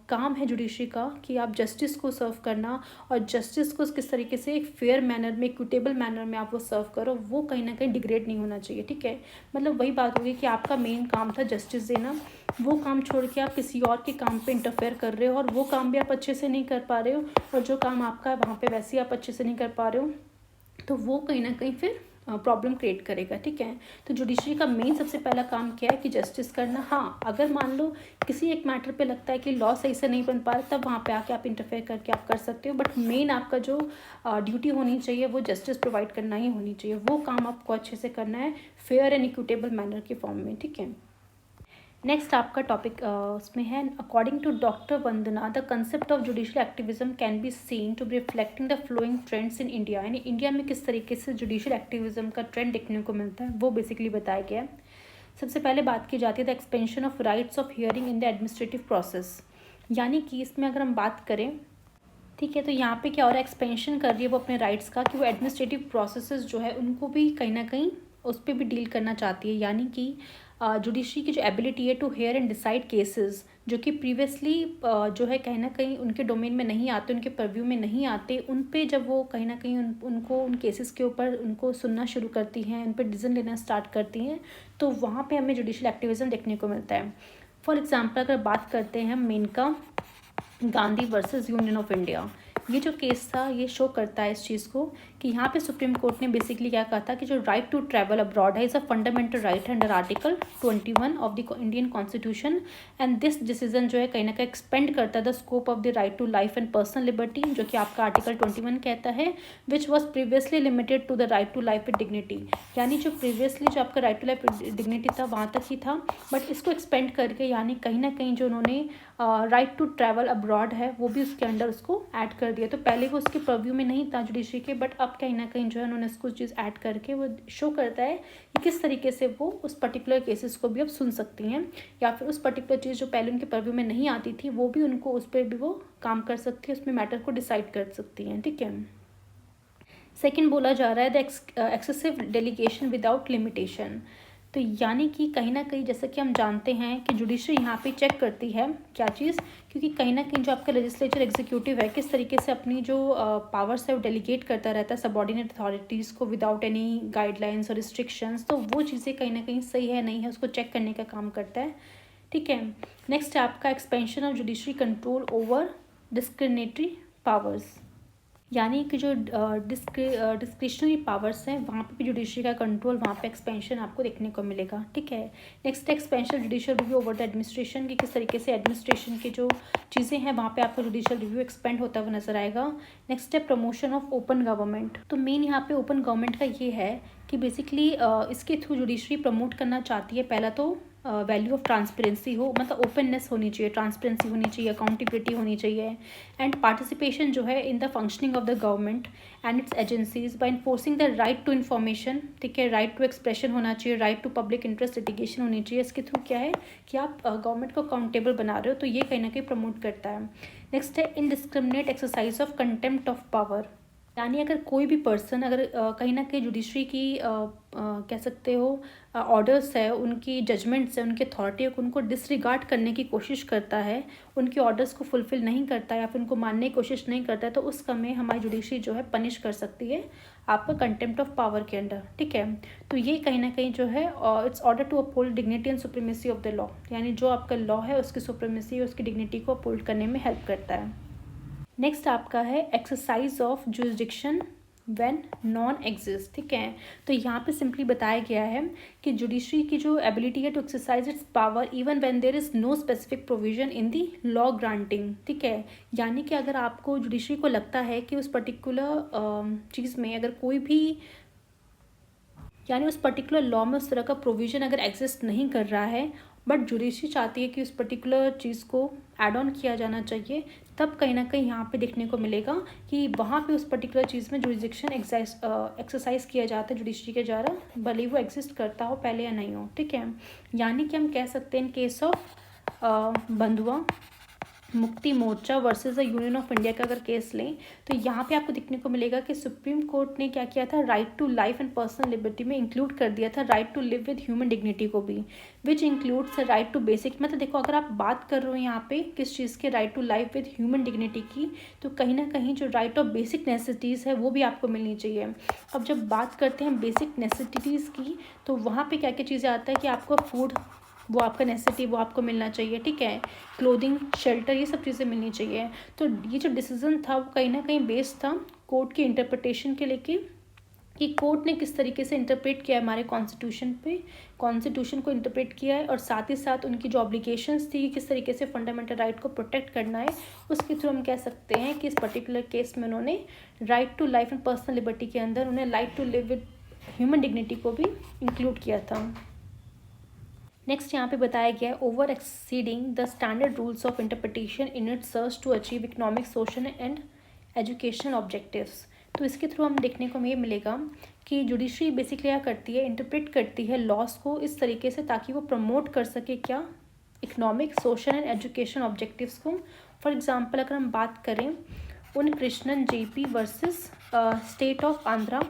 काम है जुडिशरी का कि आप जस्टिस को सर्व करना और जस्टिस को किस तरीके से एक फेयर मैनर में, इक्विटेबल मैनर में आप वो सर्व करो, वो कहीं ना कहीं डिग्रेड नहीं होना चाहिए, ठीक है। मतलब वही बात होगी कि आपका मेन काम था जस्टिस देना, वो काम छोड़ के आप किसी और के काम पे इंटरफेयर कर रहे हो और वो काम भी आप अच्छे से नहीं कर पा रहे हो, और जो काम आपका है वहाँ पे वैसे ही आप अच्छे से नहीं कर पा रहे हो, तो वो कहीं ना कहीं फिर प्रॉब्लम क्रिएट करेगा, ठीक है। तो जुडिशरी का मेन सबसे पहला काम क्या है कि जस्टिस करना। हाँ, अगर मान लो किसी एक मैटर पे लगता है कि लॉ सही से नहीं बन पा रहा, तब वहाँ पे आके आप इंटरफेयर करके आप कर सकते हो, बट मेन आपका जो ड्यूटी होनी चाहिए वो जस्टिस प्रोवाइड करना ही होनी चाहिए। वो काम आपको अच्छे से करना है फेयर एंड इक्विटेबल मैनर के फॉर्म में, ठीक है। नेक्स्ट आपका टॉपिक उसमें है, according to doctor Vandana the concept of judicial activism can be seen to be reflecting the flowing trends in India, यानी इंडिया में किस तरीके से जुडिशियल एक्टिविज्म का ट्रेंड देखने को मिलता है वो बेसिकली बताया गया है। सबसे पहले बात की जाती है the expansion of rights of hearing in the administrative process, यानी कि इसमें अगर हम बात करें, ठीक है, तो यहाँ पे क्या हो रहा है, एक्सपेंशन कर रही है वो अपने राइट्स का, कि वो एडमिनिस्ट्रेटिव प्रोसेसेस जो है उनको भी कहीं ना कहीं उस पर भी डील करना चाहती है, यानी कि जुडिशरी की जो एबिलिटी है to hear and decide cases जो कि प्रीवियसली जो है कहीं ना कहीं उनके डोमेन में नहीं आते, उनके परव्यू में नहीं आते, उन पे जब वो कहीं ना कहीं उनको उन केसेस के ऊपर उनको सुनना शुरू करती हैं, उन पर डिसीजन लेना स्टार्ट करती हैं, तो वहाँ पे हमें जुडिशियल एक्टिविज्म देखने को मिलता है। फॉर एग्जांपल अगर बात करते हैं Maneka Gandhi versus Union of India, ये जो केस था ये शो करता है इस चीज़ को कि यहाँ पे सुप्रीम कोर्ट ने बेसिकली क्या कहा था कि जो राइट टू ट्रैवल अब्रॉड है is a fundamental right under article 21 of the Indian constitution, and this decision जो है कहीं ना कहीं एक्सपेंड करता है the scope of the right to life and personal liberty, जो कि आपका आर्टिकल 21 कहता है, which was previously limited to the right to life with dignity, यानी जो प्रीवियसली जो आपका right to life with dignity था वहाँ तक ही था, बट इसको एक्सपेंड करके यानी कहीं ना कहीं जो उन्होंने राइट टू ट्रैवल अब्रॉड है वो भी उसके अंडर उसको ऐड कर दिया। तो पहले वो उसके प्रव्यू में नहीं था जुडिशरी के, बट अब कहीं ना कहीं जो है उन्होंने उसको चीज़ ऐड करके वो शो करता है कि किस तरीके से वो उस पर्टिकुलर केसेस को भी अब सुन सकती हैं, या फिर उस पर्टिकुलर चीज़ जो पहले उनके प्रव्यू में नहीं आती थी वो भी उनको उस पर भी वो काम कर सकती है, उसमें मैटर को डिसाइड कर सकती हैं। ठीक है, सेकेंड बोला जा रहा है the excessive delegation without limitation, तो यानी कि कहीं ना कहीं जैसा कि हम जानते हैं कि जुडिशरी यहाँ पे चेक करती है क्या चीज़, क्योंकि कहीं ना कहीं जो आपका लेजिस्लेचर एग्जीक्यूटिव है किस तरीके से अपनी जो पावर्स है वो डेलीगेट करता रहता है सबऑर्डिनेट अथॉरिटीज़ को विदाउट एनी गाइडलाइंस और रिस्ट्रिक्शंस, तो वो चीज़ें कहीं ना कहीं सही है नहीं है उसको चेक करने का काम करता है। ठीक है, नेक्स्ट है आपका expansion of judiciary control over discriminatory powers, यानी कि जो डिस्क्रिशनरी पावर्स हैं वहाँ पे भी जुडिशरी का कंट्रोल, वहाँ पे एक्सपेंशन आपको देखने को मिलेगा। ठीक है, next expansion judicial review over the administration, की किस तरीके से एडमिनिस्ट्रेशन की जो चीज़ें हैं वहाँ पे आपको जुडिशियल रिव्यू एक्सपेंड होता हुआ नजर आएगा। नेक्स्ट है प्रमोशन ऑफ ओपन गवर्नमेंट, तो मेन यहाँ पे ओपन गवर्नमेंट का ये है कि बेसिकली इसके थ्रू जुडिशरी प्रमोट करना चाहती है, पहला तो वैल्यू ऑफ ट्रांसपेरेंसी हो, मतलब ओपननेस होनी चाहिए, ट्रांसपेरेंसी होनी चाहिए, अकाउंटेबिलिटी होनी चाहिए, एंड पार्टिसिपेशन जो है in the functioning of the government and its agencies by enforcing the right to information. ठीक है, राइट टू एक्सप्रेशन होना चाहिए, right to public interest litigation होनी चाहिए। इसके थ्रू क्या है कि आप गवर्नमेंट को अकाउंटेबल बना रहे हो, तो ये कहीं ना कहीं प्रमोट करता है। नेक्स्ट है indiscriminate exercise of contempt of power, यानी अगर कोई भी पर्सन अगर कहीं ना कहीं जुडिशरी की कह सकते हो ऑर्डर्स है, उनकी जजमेंट्स है, उनकी अथॉरिटी को उनको डिसरिगार्ड करने की कोशिश करता है, उनके ऑर्डर्स को फुलफिल नहीं करता है या फिर उनको मानने की कोशिश नहीं करता है, तो उस समय हमारी जुडिशरी जो है पनिश कर सकती है आपका कंटेम्प्ट ऑफ पावर के अंडर। ठीक है, तो ये कहीं ना कहीं जो है its order to uphold dignity and supremacy of the law, यानी जो आपका लॉ है उसकी सुप्रीमेसी उसकी डिग्निटी को अपहोल्ड करने में हेल्प करता है। नेक्स्ट आपका है exercise of jurisdiction when non exist. ठीक है, तो यहाँ पे सिंपली बताया गया है कि जुडिशरी की जो एबिलिटी है to exercise its power even when there is no specific provision in the law granting. ठीक है, यानी कि अगर आपको जुडिशरी को लगता है कि उस पर्टिकुलर चीज़ में अगर कोई भी यानी उस पर्टिकुलर लॉ में उस तरह का प्रोविज़न अगर एग्जिस्ट नहीं कर रहा है, बट जुडिशरी चाहती है कि उस पर्टिकुलर चीज़ को ऐड ऑन किया जाना चाहिए, तब कहीं ना कहीं यहाँ पे देखने को मिलेगा कि वहाँ पे उस पर्टिकुलर चीज़ में जुरिसडिक्शन एक्सरसाइज किया जाता है जुडिशरी के द्वारा, भले वो एग्जिस्ट करता हो पहले या नहीं हो। ठीक है, यानी कि हम कह सकते हैं इन case of Bandhua Mukti Morcha versus the union of India का अगर केस लें, तो यहाँ पे आपको देखने को मिलेगा कि सुप्रीम कोर्ट ने क्या किया था, right to life and personal liberty में इंक्लूड कर दिया था right to live with human dignity को भी, which includes right to basic, मतलब देखो अगर आप बात कर रहे हो यहाँ पे किस चीज़ के, right to life with human dignity की, तो कहीं ना कहीं जो राइट ऑफ बेसिक नेसेसिटीज़ है वो भी आपको मिलनी चाहिए। अब जब बात करते हैं बेसिक नेसेसिटीज़ की, तो वहाँ पे क्या क्या चीज़ें आता है कि आपको फूड वो आपका नेसेसिटी वो आपको मिलना चाहिए। ठीक है, क्लोथिंग, शेल्टर, ये सब चीज़ें मिलनी चाहिए। तो ये जो डिसीजन था वो कहीं ना कहीं बेस्ड था कोर्ट की इंटरप्रिटेशन के लेके, कि कोर्ट ने किस तरीके से इंटरप्रेट किया है हमारे कॉन्स्टिट्यूशन को इंटरप्रेट किया है, और साथ ही साथ उनकी जो ऑब्लिगेशंस थी कि किस तरीके से फंडामेंटल राइट को प्रोटेक्ट करना है, उसके थ्रू हम कह सकते हैं कि इस पर्टिकुलर केस में उन्होंने right to life and personal liberty के अंदर उन्हें right to live with human dignity को भी इंक्लूड किया था। नेक्स्ट यहाँ पे बताया गया है over exceeding the standard rules of interpretation in it search to achieve economic social and educational objectives. तो इसके थ्रू हम देखने को ये मिलेगा कि जुडिशरी बेसिकली क्या करती है, इंटरप्रेट करती है लॉस को इस तरीके से ताकि वो प्रमोट कर सके क्या, economic social and education objectives को। फॉर एग्जांपल अगर हम बात करें उन Krishnan JP versus state of Andhra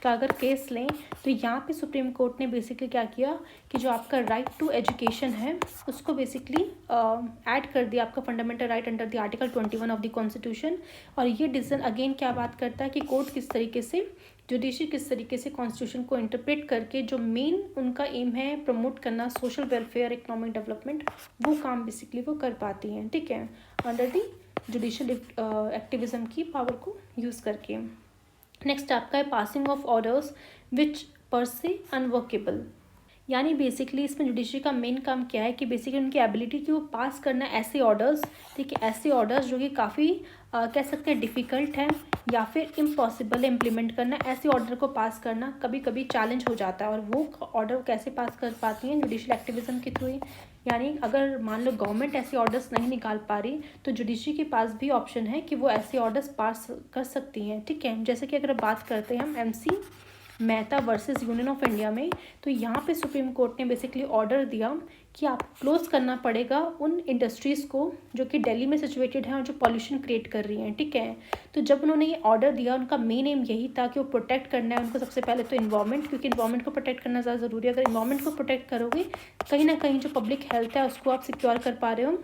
का अगर केस लें, तो यहाँ पे सुप्रीम कोर्ट ने बेसिकली क्या किया कि जो आपका राइट टू एजुकेशन है उसको बेसिकली ऐड कर दिया आपका fundamental right under the article 21 of the constitution. और ये डिसीजन अगेन क्या बात करता है कि कोर्ट किस तरीके से, जुडिशरी किस तरीके से कॉन्स्टिट्यूशन को इंटरप्रेट करके जो मेन उनका एम है प्रमोट करना सोशल वेलफेयर इकोनॉमिक डेवलपमेंट, वो काम बेसिकली वो कर पाती हैं, ठीक है, अंडर द जुडिशल एक्टिविज्म की पावर को यूज़ करके। नेक्स्ट आपका है पासिंग ऑफ ऑर्डर्स विच पर से अनवर्केबल, यानी बेसिकली इसमें जुडिशरी का मेन काम क्या है कि बेसिकली उनकी एबिलिटी कि वो पास करना ऐसे ऑर्डर्स, ठीक है, ऐसे ऑर्डर्स जो कि काफ़ी कह सकते हैं डिफ़िकल्ट है या फिर इम्पॉसिबल है इम्प्लीमेंट करना, ऐसे ऑर्डर को पास करना कभी कभी चैलेंज हो जाता है। और वो ऑर्डर कैसे पास कर पाती हैं, जुडिशल एक्टिविज्म के थ्रू। यानी अगर मान लो गवर्नमेंट ऐसे ऑर्डर्स नहीं निकाल पा रही तो जुडिशरी के पास भी ऑप्शन है कि वो ऐसे ऑर्डर्स पास कर सकती हैं, ठीक है। जैसे कि अगर बात करते हैं हम MC Mehta versus Union of India में, तो यहाँ पे सुप्रीम कोर्ट ने बेसिकली ऑर्डर दिया कि आप क्लोज करना पड़ेगा उन इंडस्ट्रीज़ को जो कि दिल्ली में सिचुएटेड हैं और जो पॉल्यूशन क्रिएट कर रही हैं, ठीक है। तो जब उन्होंने ये ऑर्डर दिया उनका मेन एम यही था कि वो प्रोटेक्ट करना है उनको सबसे पहले तो इन्वायरमेंट, क्योंकि इन्वायरमेंट को प्रोटेक्ट करना ज़्यादा ज़रूरी है। अगर इन्वायरमेंट को प्रोटेक्ट करोगे कहीं ना कहीं जो पब्लिक हेल्थ है उसको आप सिक्योर कर पा रहे हो।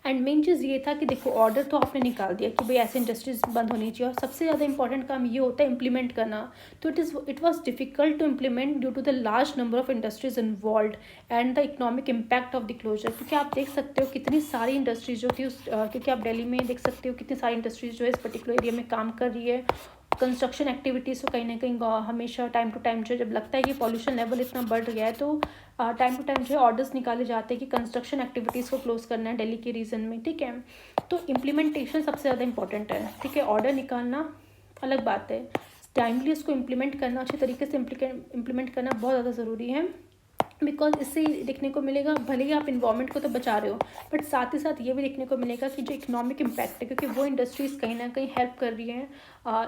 एंड मेन चीज़ ये था कि देखो ऑर्डर तो आपने निकाल दिया कि भाई ऐसे इंडस्ट्रीज बंद होनी चाहिए, और सबसे ज़्यादा इंपॉर्टेंट काम ये होता है इम्प्लीमेंट करना। तो it was difficult to implement due to the large number of industries involve and the economic impact of the closure, क्योंकि आप देख सकते हो कितनी सारी इंडस्ट्रीज जो थी क्योंकि आप दिल्ली में देख सकते हो कितनी सारी इंडस्ट्रीज जो है इस पर्टिकुलर एरिया में काम कर रही है। कंस्ट्रक्शन एक्टिविटीज़ को कहीं ना कहीं हमेशा टाइम टू टाइम जो जब लगता है कि पॉल्यूशन लेवल इतना बढ़ गया है तो टाइम टू टाइम जो है ऑर्डर्स निकाले जाते हैं कि कंस्ट्रक्शन एक्टिविटीज़ को क्लोज करना है दिल्ली के रीजन में, ठीक है। तो इम्प्लीमेंटेशन सबसे ज़्यादा इंपॉर्टेंट है, ठीक है। ऑर्डर निकालना अलग बात है, टाइमली उसको इम्प्लीमेंट करना, अच्छे तरीके से इम्प्लीमेंट करना बहुत ज़्यादा ज़रूरी है। बिकॉज इससे देखने को मिलेगा भले ही आप इन्वायरमेंट को तो बचा रहे हो बट साथ ही साथ ये भी देखने को मिलेगा कि जो इकोनॉमिक इम्पैक्ट है, क्योंकि वो इंडस्ट्रीज़ कहीं ना कहीं हेल्प कर रही हैं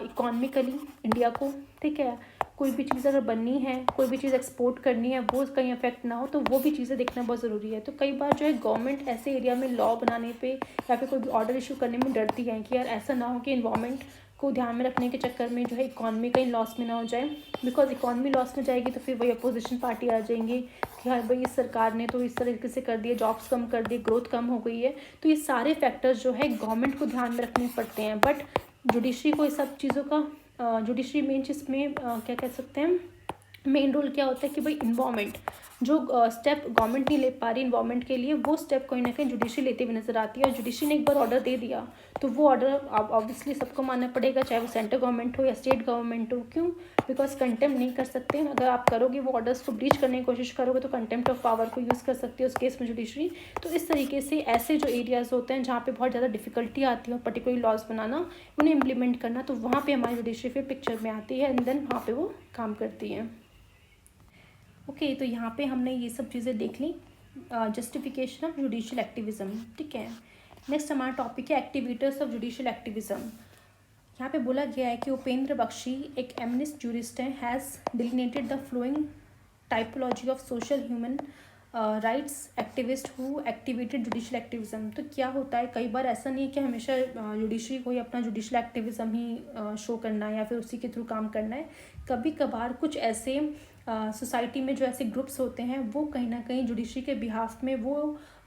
इकोनॉमिकली इंडिया को, ठीक है। कोई भी चीज़ अगर बननी है, कोई भी चीज़ एक्सपोर्ट करनी है, वो कहीं अफेक्ट ना हो, तो वो भी चीज़ें देखना बहुत ज़रूरी है। तो कई बार जो है गवर्नमेंट ऐसे एरिया में लॉ बनाने पे या फिर कोई भी ऑर्डर इशू करने में डरती है कि यार ऐसा ना हो कि इन्वायरमेंट को ध्यान में रखने के चक्कर में जो है इकॉनमी कहीं लॉस में ना हो जाए। बिकॉज इकॉनमी लॉस में जाएगी तो फिर वही अपोजिशन पार्टी आ जाएंगी कि हाँ भाई इस सरकार ने तो इस तरीके से कर दिए, जॉब्स कम कर दिए, ग्रोथ कम हो गई है। तो ये सारे फैक्टर्स जो है गवर्नमेंट को ध्यान में रखने पड़ते हैं, बट जुडिशरी को इस सब चीज़ों का जुडिशरी मेन चीज़ में क्या कह सकते हैं, मेन रोल क्या होता है कि भाई इन्वायरमेंट जो स्टेप गवर्नमेंट नहीं ले पा रही इन्वायरमेंट के लिए, वो स्टेप कहीं ना कहीं जुडिशरी लेते हुए नजर आती है। और जुडिशरी ने एक बार ऑर्डर दे दिया तो वो ऑर्डर ऑब्वियसली सबको मानना पड़ेगा, चाहे वो सेंट्रल गवर्नमेंट हो या स्टेट गवर्नमेंट हो। क्यों? बिकॉज कंटेम्प्ट नहीं कर सकते, अगर आप करोगे वो ऑर्डर्स को ब्रीच करने की कोशिश करोगे तो कंटेम्प्ट ऑफ पावर को यूज़ कर सकती है उस केस में जुडिशरी। तो इस तरीके से ऐसे जो एरियाज़ होते हैं जहाँ पे बहुत ज़्यादा डिफिकल्टी आती है पर्टिकुलर लॉज बनाना, उन्हें इम्प्लीमेंट करना, तो वहाँ पे हमारी जुडिशरी फिर पिक्चर में आती है एंड देन वहाँ पे वो काम करती है। ओके तो यहाँ पे हमने ये सब चीज़ें देख ली, जस्टिफिकेशन ऑफ जुडिशियल एक्टिविज्म, ठीक है। नेक्स्ट हमारा टॉपिक है एक्टिवेटर्स ऑफ जुडिशियल एक्टिविज्म। यहाँ पे बोला गया है कि उपेंद्र बख्शी एक एमनिस्ट जूरिस्ट है, has delineated the following typology of social human rights activist who activated judicial activism. तो क्या होता है, कई बार ऐसा नहीं है कि हमेशा जुडिशरी को ही अपना जुडिशियल एक्टिविज्म ही शो करना है या फिर उसी के थ्रू काम करना है। कभी कभार कुछ ऐसे सोसाइटी में जो ऐसे ग्रुप्स होते हैं वो कहीं ना कहीं जुडिशरी के बिहाफ में वो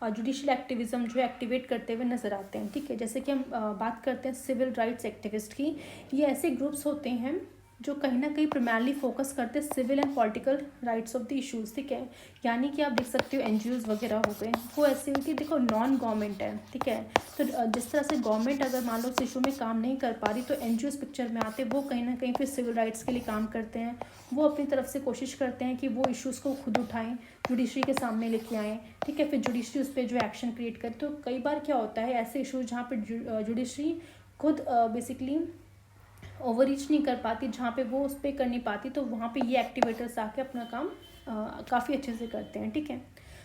जुडिशियल एक्टिविज्म जो एक्टिवेट करते हुए नज़र आते हैं, ठीक है। जैसे कि हम बात करते हैं सिविल राइट्स एक्टिविस्ट की, ये ऐसे ग्रुप्स होते हैं जो कहीं ना कहीं प्राइमरली फोकस करते हैं civil and political rights of the issues, ठीक है। यानी कि आप देख सकते हो NGOs वगैरह हो गए, वो ऐसे होती है, देखो नॉन गवर्नमेंट है, ठीक है। तो जिस तरह से गवर्नमेंट अगर मान लो उस इशू में काम नहीं कर पा रही तो NGOs पिक्चर में आते, वो कहीं ना कहीं फिर सिविल राइट्स के लिए काम करते हैं, वो अपनी तरफ से कोशिश करते हैं कि वो इशूज़ को खुद उठाएं, जुडिशरी के सामने लेके आएँ, ठीक है। फिर जुडिशरी उस पर जो एक्शन क्रिएट करे। तो कई बार क्या होता है ऐसे इशूज़ जहाँ पर जुडिशरी खुद बेसिकली ओवर रीच नहीं कर पाती, जहाँ पे वो उस पर कर नहीं पाती, तो वहाँ पे ये एक्टिवेटर्स आके अपना काम काफ़ी अच्छे से करते हैं, ठीक है।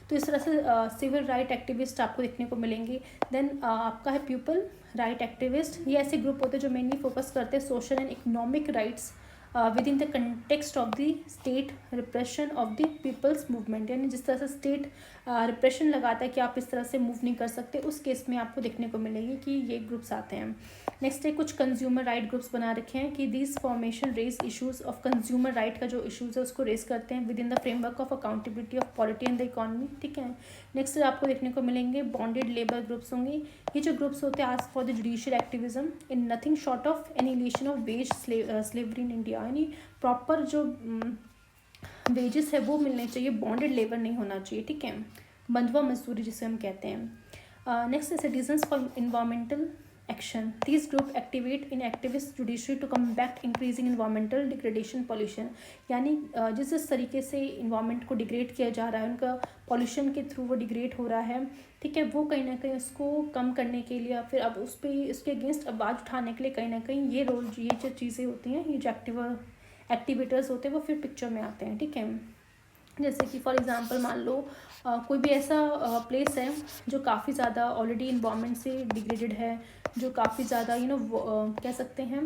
तो इस तरह से सिविल राइट एक्टिविस्ट आपको देखने को मिलेंगे। देन आपका है पीपल राइट एक्टिविस्ट। ये ऐसे ग्रुप होते हैं जो मेनली फोकस करते हैं social and economic rights with in the context of the state repression of the people's movement, यानी जिस तरह से स्टेट रिप्रेशन लगाता है कि आप इस तरह से मूव नहीं कर सकते, उस केस में आपको देखने को मिलेगी कि ये ग्रुप्स आते हैं। नेक्स्ट है कुछ कंज्यूमर राइट ग्रुप्स बना रखे हैं कि this formation raise issues of consumer right का जो इशूज़ है उसको रेज करते हैं within the framework of accountability of polity in the economy, ठीक है। नेक्स्ट आपको देखने को मिलेंगे बॉन्डेड लेबर ग्रुप्स होंगे। ये जो ग्रुप्स होते हैं ask for the judicial activism in nothing short of annihilation of ways slavery in India, यानी प्रॉपर जो वेजेस है वो मिलने चाहिए, बॉन्डेड लेबर नहीं होना चाहिए, ठीक है, बंधुआ मजदूरी जिसे हम कहते हैं। नेक्स्ट है citizens for environmental action. This group activate in activist judiciary to combat increasing environmental degradation pollution, यानी जिस तरीके से इन्वायरमेंट को डिग्रेड किया जा रहा है, उनका पॉल्यूशन के थ्रू वो डिग्रेड हो रहा है, ठीक है, वो कहीं ना कहीं उसको कम करने के लिए या फिर अब उस पर उसके अगेंस्ट आवाज़ उठाने के लिए कहीं ना कहीं ये रोल, ये जो चीज़ें होती हैं, ये जो एक्टिवेटर्स होते हैं वो फिर पिक्चर में आते हैं, ठीक है। जैसे कि फॉर एग्जांपल मान लो कोई भी ऐसा प्लेस है जो काफ़ी ज़्यादा ऑलरेडी इन्वायरमेंट से डिग्रेडेड है, जो काफ़ी ज़्यादा कह सकते हैं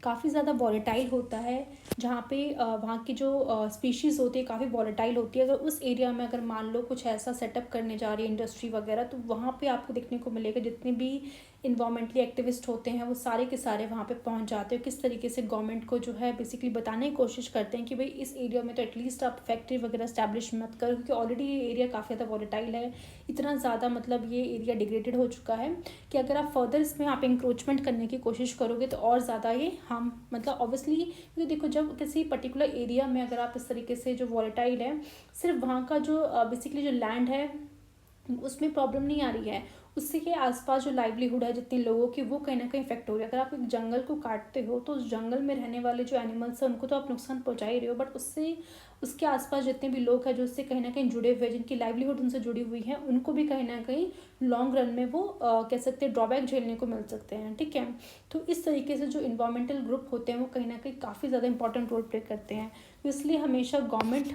काफ़ी ज़्यादा वॉलेटाइल होता है, जहाँ पे वहाँ की जो स्पीशीज़ होती है काफ़ी वॉलेटाइल होती है। अगर उस एरिया में अगर मान लो कुछ ऐसा सेटअप करने जा रही है इंडस्ट्री वगैरह, तो वहाँ पे आपको देखने को मिलेगा जितने भी इन्वायरमेंटली एक्टिविस्ट होते हैं वो सारे के सारे वहाँ पे पहुँच जाते हैं। किस तरीके से गवर्नमेंट को जो है बेसिकली बताने की कोशिश करते हैं कि भाई इस एरिया में तो एटलीस्ट आप फैक्ट्री वगैरह स्टैब्लिश मत करो, क्योंकि ऑलरेडी ये एरिया काफ़ी ज़्यादा वॉलेटाइल है, इतना ज़्यादा मतलब ये एरिया डिग्रेडेड हो चुका है कि अगर आप फर्दर इसमें आप इंक्रोचमेंट करने की कोशिश करोगे तो और ज़्यादा ये हम मतलब ऑब्वियसली, क्योंकि देखो जब किसी पर्टिकुलर एरिया में अगर आप इस तरीके से जो वॉलेटाइल है, सिर्फ वहाँ का जो बेसिकली जो लैंड है उसमें प्रॉब्लम नहीं आ रही है, उससे के आसपास जो लाइवलीहुड है जितने लोगों की वो कहीं ना कहीं इफेक्ट हो रही है। अगर आप एक जंगल को काटते हो तो उस जंगल में रहने वाले जो एनिमल्स हैं उनको तो आप नुकसान पहुंचा ही रहे हो, बट उससे उसके आसपास जितने भी लोग हैं जो उससे कहीं ना कहीं जुड़े हुए हैं, जिनकी लाइवलीहुड उनसे जुड़ी हुई है, उनको भी कहीं ना कहीं लॉन्ग रन में वो कह सकते हैं ड्रॉबैक झेलने को मिल सकते हैं, ठीक है। तो इस तरीके से जो इन्वायरमेंटल ग्रुप होते हैं वो कहीं ना कहीं काफ़ी ज़्यादा इंपॉर्टेंट रोल प्ले करते हैं। तो इसलिए हमेशा गवर्नमेंट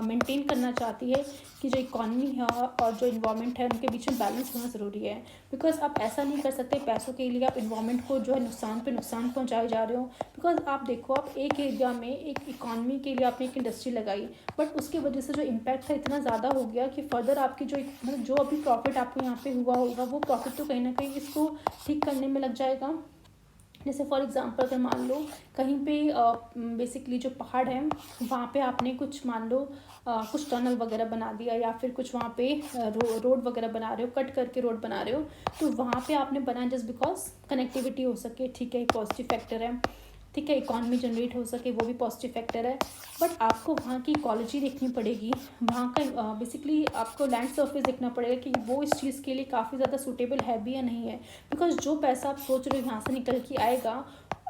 मेंटेन करना चाहती है कि जो इकॉनमी है और जो इन्वायरमेंट है उनके बीच में बैलेंस होना ज़रूरी है, बिकॉज आप ऐसा नहीं कर सकते पैसों के लिए आप इन्वायरमेंट को जो है नुकसान पे नुकसान पहुंचाए जा रहे हो। बिकॉज आप देखो आप एक एरिया में एक इकॉनमी के लिए आपने एक इंडस्ट्री लगाई, बट उसकी वजह से जो इम्पैक्ट था इतना ज़्यादा हो गया कि फर्दर आपकी जो मतलब जो अभी प्रॉफिट आपको यहाँ पे हुआ होगा वो प्रॉफिट तो कहीं ना कहीं इसको ठीक करने में लग जाएगा। जैसे फॉर एग्जांपल अगर मान लो कहीं पे बेसिकली जो पहाड़ है वहाँ पे आपने कुछ मान लो कुछ टनल वगैरह बना दिया या फिर कुछ वहाँ पे रोड वगैरह बना रहे हो, कट करके रोड बना रहे हो, तो वहाँ पे आपने बनाया जस्ट बिकॉज कनेक्टिविटी हो सके, ठीक है, एक पॉजिटिव फैक्टर है, ठीक है, इकॉनमी जनरेट हो सके, वो भी पॉजिटिव फैक्टर है। बट आपको वहाँ की इकोलॉजी देखनी पड़ेगी, वहाँ का बेसिकली आपको लैंड सरफेस देखना पड़ेगा कि वो इस चीज़ के लिए काफ़ी ज़्यादा सूटेबल है भी या नहीं है। बिकॉज जो पैसा आप सोच रहे हो यहाँ से निकल के आएगा,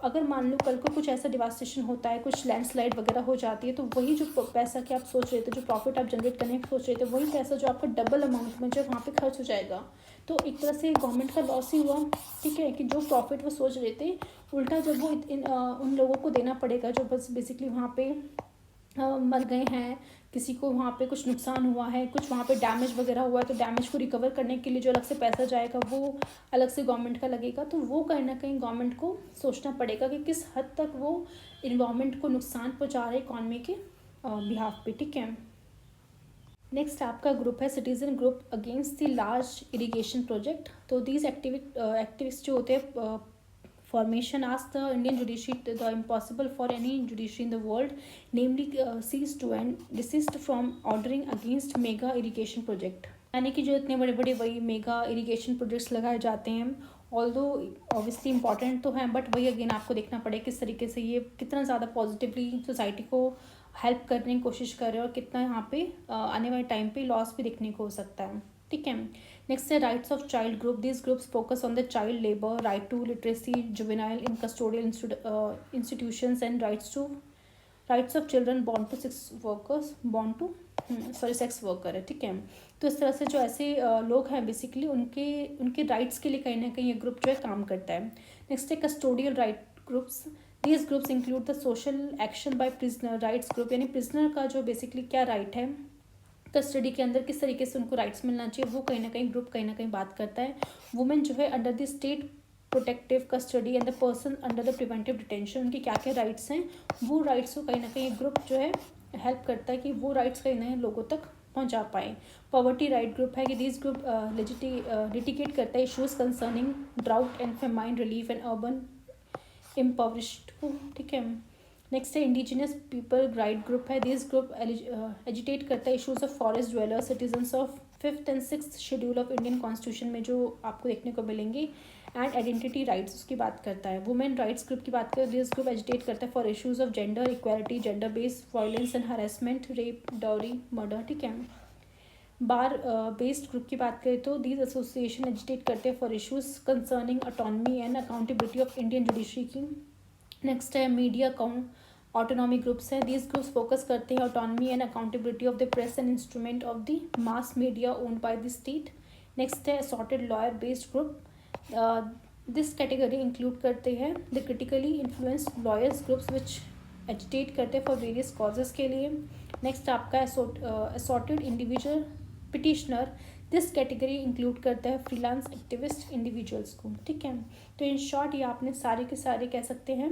अगर मान लो कल को कुछ ऐसा डिवास्टेशन होता है, कुछ लैंडस्लाइड वगैरह हो जाती है, तो वही जो पैसा कि आप सोच रहे थे, जो प्रॉफिट आप जनरेट करने की सोच रहे थे, वही पैसा जो आपका डबल अमाउंट में जो वहाँ पे खर्च हो जाएगा। तो एक तरह से गवर्नमेंट का लॉस ही हुआ, ठीक है, कि जो प्रॉफिट वो सोच रहे थे उल्टा जब वो उन लोगों को देना पड़ेगा जो बस बेसिकली वहाँ पे मर गए हैं, किसी को वहाँ पे कुछ नुकसान हुआ है, कुछ वहाँ पे डैमेज वगैरह हुआ है, तो डैमेज को रिकवर करने के लिए जो अलग से पैसा जाएगा वो अलग से गवर्नमेंट का लगेगा। तो वो कहीं ना कहीं गवर्नमेंट को सोचना पड़ेगा कि किस हद तक वो इन्वायरमेंट को नुकसान पहुँचा रहे इकॉनमी के बिहाफ पे, ठीक है। नेक्स्ट आपका ग्रुप है citizen group against the large irrigation project. तो दीज एक्टिविस्ट जो होते हैं formation asked the Indian judiciary the impossible for any judiciary in the world, namely cease to and desist from ordering against mega irrigation project, यानी कि जो इतने बड़े बड़े वही मेगा इरिगेशन प्रोजेक्ट्स लगाए जाते हैं, ऑल्दो ऑब्वियसली इंपॉर्टेंट तो हैं, बट वही अगेन आपको देखना पड़ेगा किस तरीके से ये कितना ज़्यादा पॉजिटिवली सोसाइटी को हेल्प करने की कोशिश कर रहे हैं और कितना यहाँ पे आने वाले टाइम पे लॉस भी देखने को हो सकता है, ठीक है। नेक्स्ट है rights of child group. This groups focus on the child labour, right to literacy, juvenile in custodial institutions and rights of children born to sex workers, born to sorry sex worker है, ठीक है। तो इस तरह से जो ऐसे लोग हैं बेसिकली उनके राइट्स के लिए कहीं ना कहीं ये ग्रुप जो है काम करता है। नेक्स्ट है custodial right groups. These groups include the social action by prisoner rights group, यानी प्रिजनर का जो बेसिकली क्या राइट है कस्टडी के अंदर, किस तरीके से उनको राइट्स मिलना चाहिए, वो कहीं ना कहीं ग्रुप कहीं ना कहीं बात करता है। वुमेन जो है under the state protective custody and the person under the preventive detention, उनकी क्या क्या राइट्स हैं, वो राइट्स को कहीं ना कहीं ग्रुप जो है हेल्प करता है कि वो राइट्स कहीं ना कहीं लोगों तक पहुंचा पाए। पॉवर्टी राइट ग्रुप है कि दिस ग्रुप लिटिगेट करता है issues concerning drought and famine relief and urban impoverished को, ठीक है। नेक्स्ट है इंडिजिनियस पीपल राइट ग्रुप है, दिस ग्रुप एजिटेट करता है issues of forest dweller citizens of 5th and 6th schedule of Indian constitution में जो आपको देखने को मिलेंगे। एंड आइडेंटिटी राइट्स उसकी बात करता है। वुमेन राइट्स ग्रुप की बात करें, दिस ग्रुप एजिटेट करता है for issues of gender equality, gender based violence and harassment, rape, dowry, murder, ठीक है। बार बेस्ड ग्रुप की बात करें तो दीज एसोसिएशन एजिटेट करते हैं for issues concerning autonomy and accountability of Indian judiciary की। नेक्स्ट है मीडिया ऑटोनॉमी ग्रुप्स हैं, दीज ग्रुप्स फोकस करते हैं autonomy and accountability of the press and instrument of the mass media owned by the state. Next है assorted lawyer based group, this category include करते हैं the critically influenced lawyers groups which agitate करते हैं for various causes के लिए। Next आपका assorted individual petitioner, this category include करता है फ्रीलांस एक्टिविस्ट इंडिविजुअल्स को, ठीक है। तो इन शॉर्ट ये आपने सारे के सारे कह सकते हैं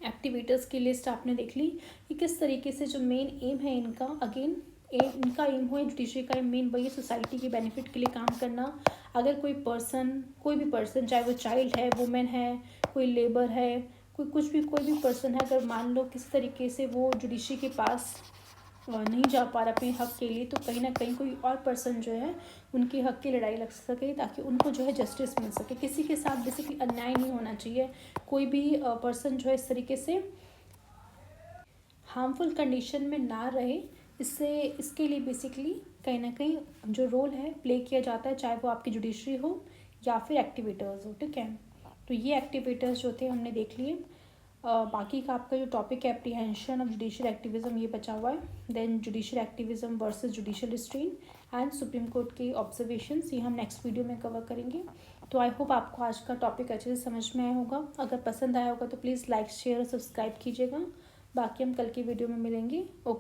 एक्टिवेटर्स की लिस्ट आपने देख ली कि किस तरीके से जो मेन एम है इनका, अगेन इनका एम हो जुडिशरी का मेन वही सोसाइटी के बेनिफिट के लिए काम करना। अगर कोई भी पर्सन चाहे वो चाइल्ड है, वुमेन है, कोई लेबर है, कोई भी पर्सन है, अगर मान लो किस तरीके से वो जुडिशरी के पास नहीं जा पा रहा अपने हक के लिए, तो कहीं ना कहीं कोई और पर्सन जो है उनके हक की लड़ाई लड़ सके ताकि उनको जो है जस्टिस मिल सके। किसी के साथ बेसिकली अन्याय नहीं होना चाहिए, कोई भी पर्सन जो है इस तरीके से हार्मफुल कंडीशन में ना रहे, इसके लिए बेसिकली कहीं ना कहीं जो रोल है प्ले किया जाता है, चाहे वो आपकी जुडिशरी हो या फिर एक्टिवेटर्स हो, ठीक है। तो ये एक्टिवेटर्स जो थे हमने देख लिए। बाकी का आपका जो टॉपिक है एप्रीहेंशन ऑफ जुडिशियल एक्टिविज्म ये बचा हुआ है। Then judicial activism versus judicial restraint and supreme court के ऑब्जर्वेशंस, ये हम नेक्स्ट वीडियो में कवर करेंगे। तो आई होप आपको आज का टॉपिक अच्छे से समझ में आया होगा। अगर पसंद आया होगा तो प्लीज़ लाइक शेयर और सब्सक्राइब कीजिएगा। बाकी हम कल की वीडियो में मिलेंगे। ओके।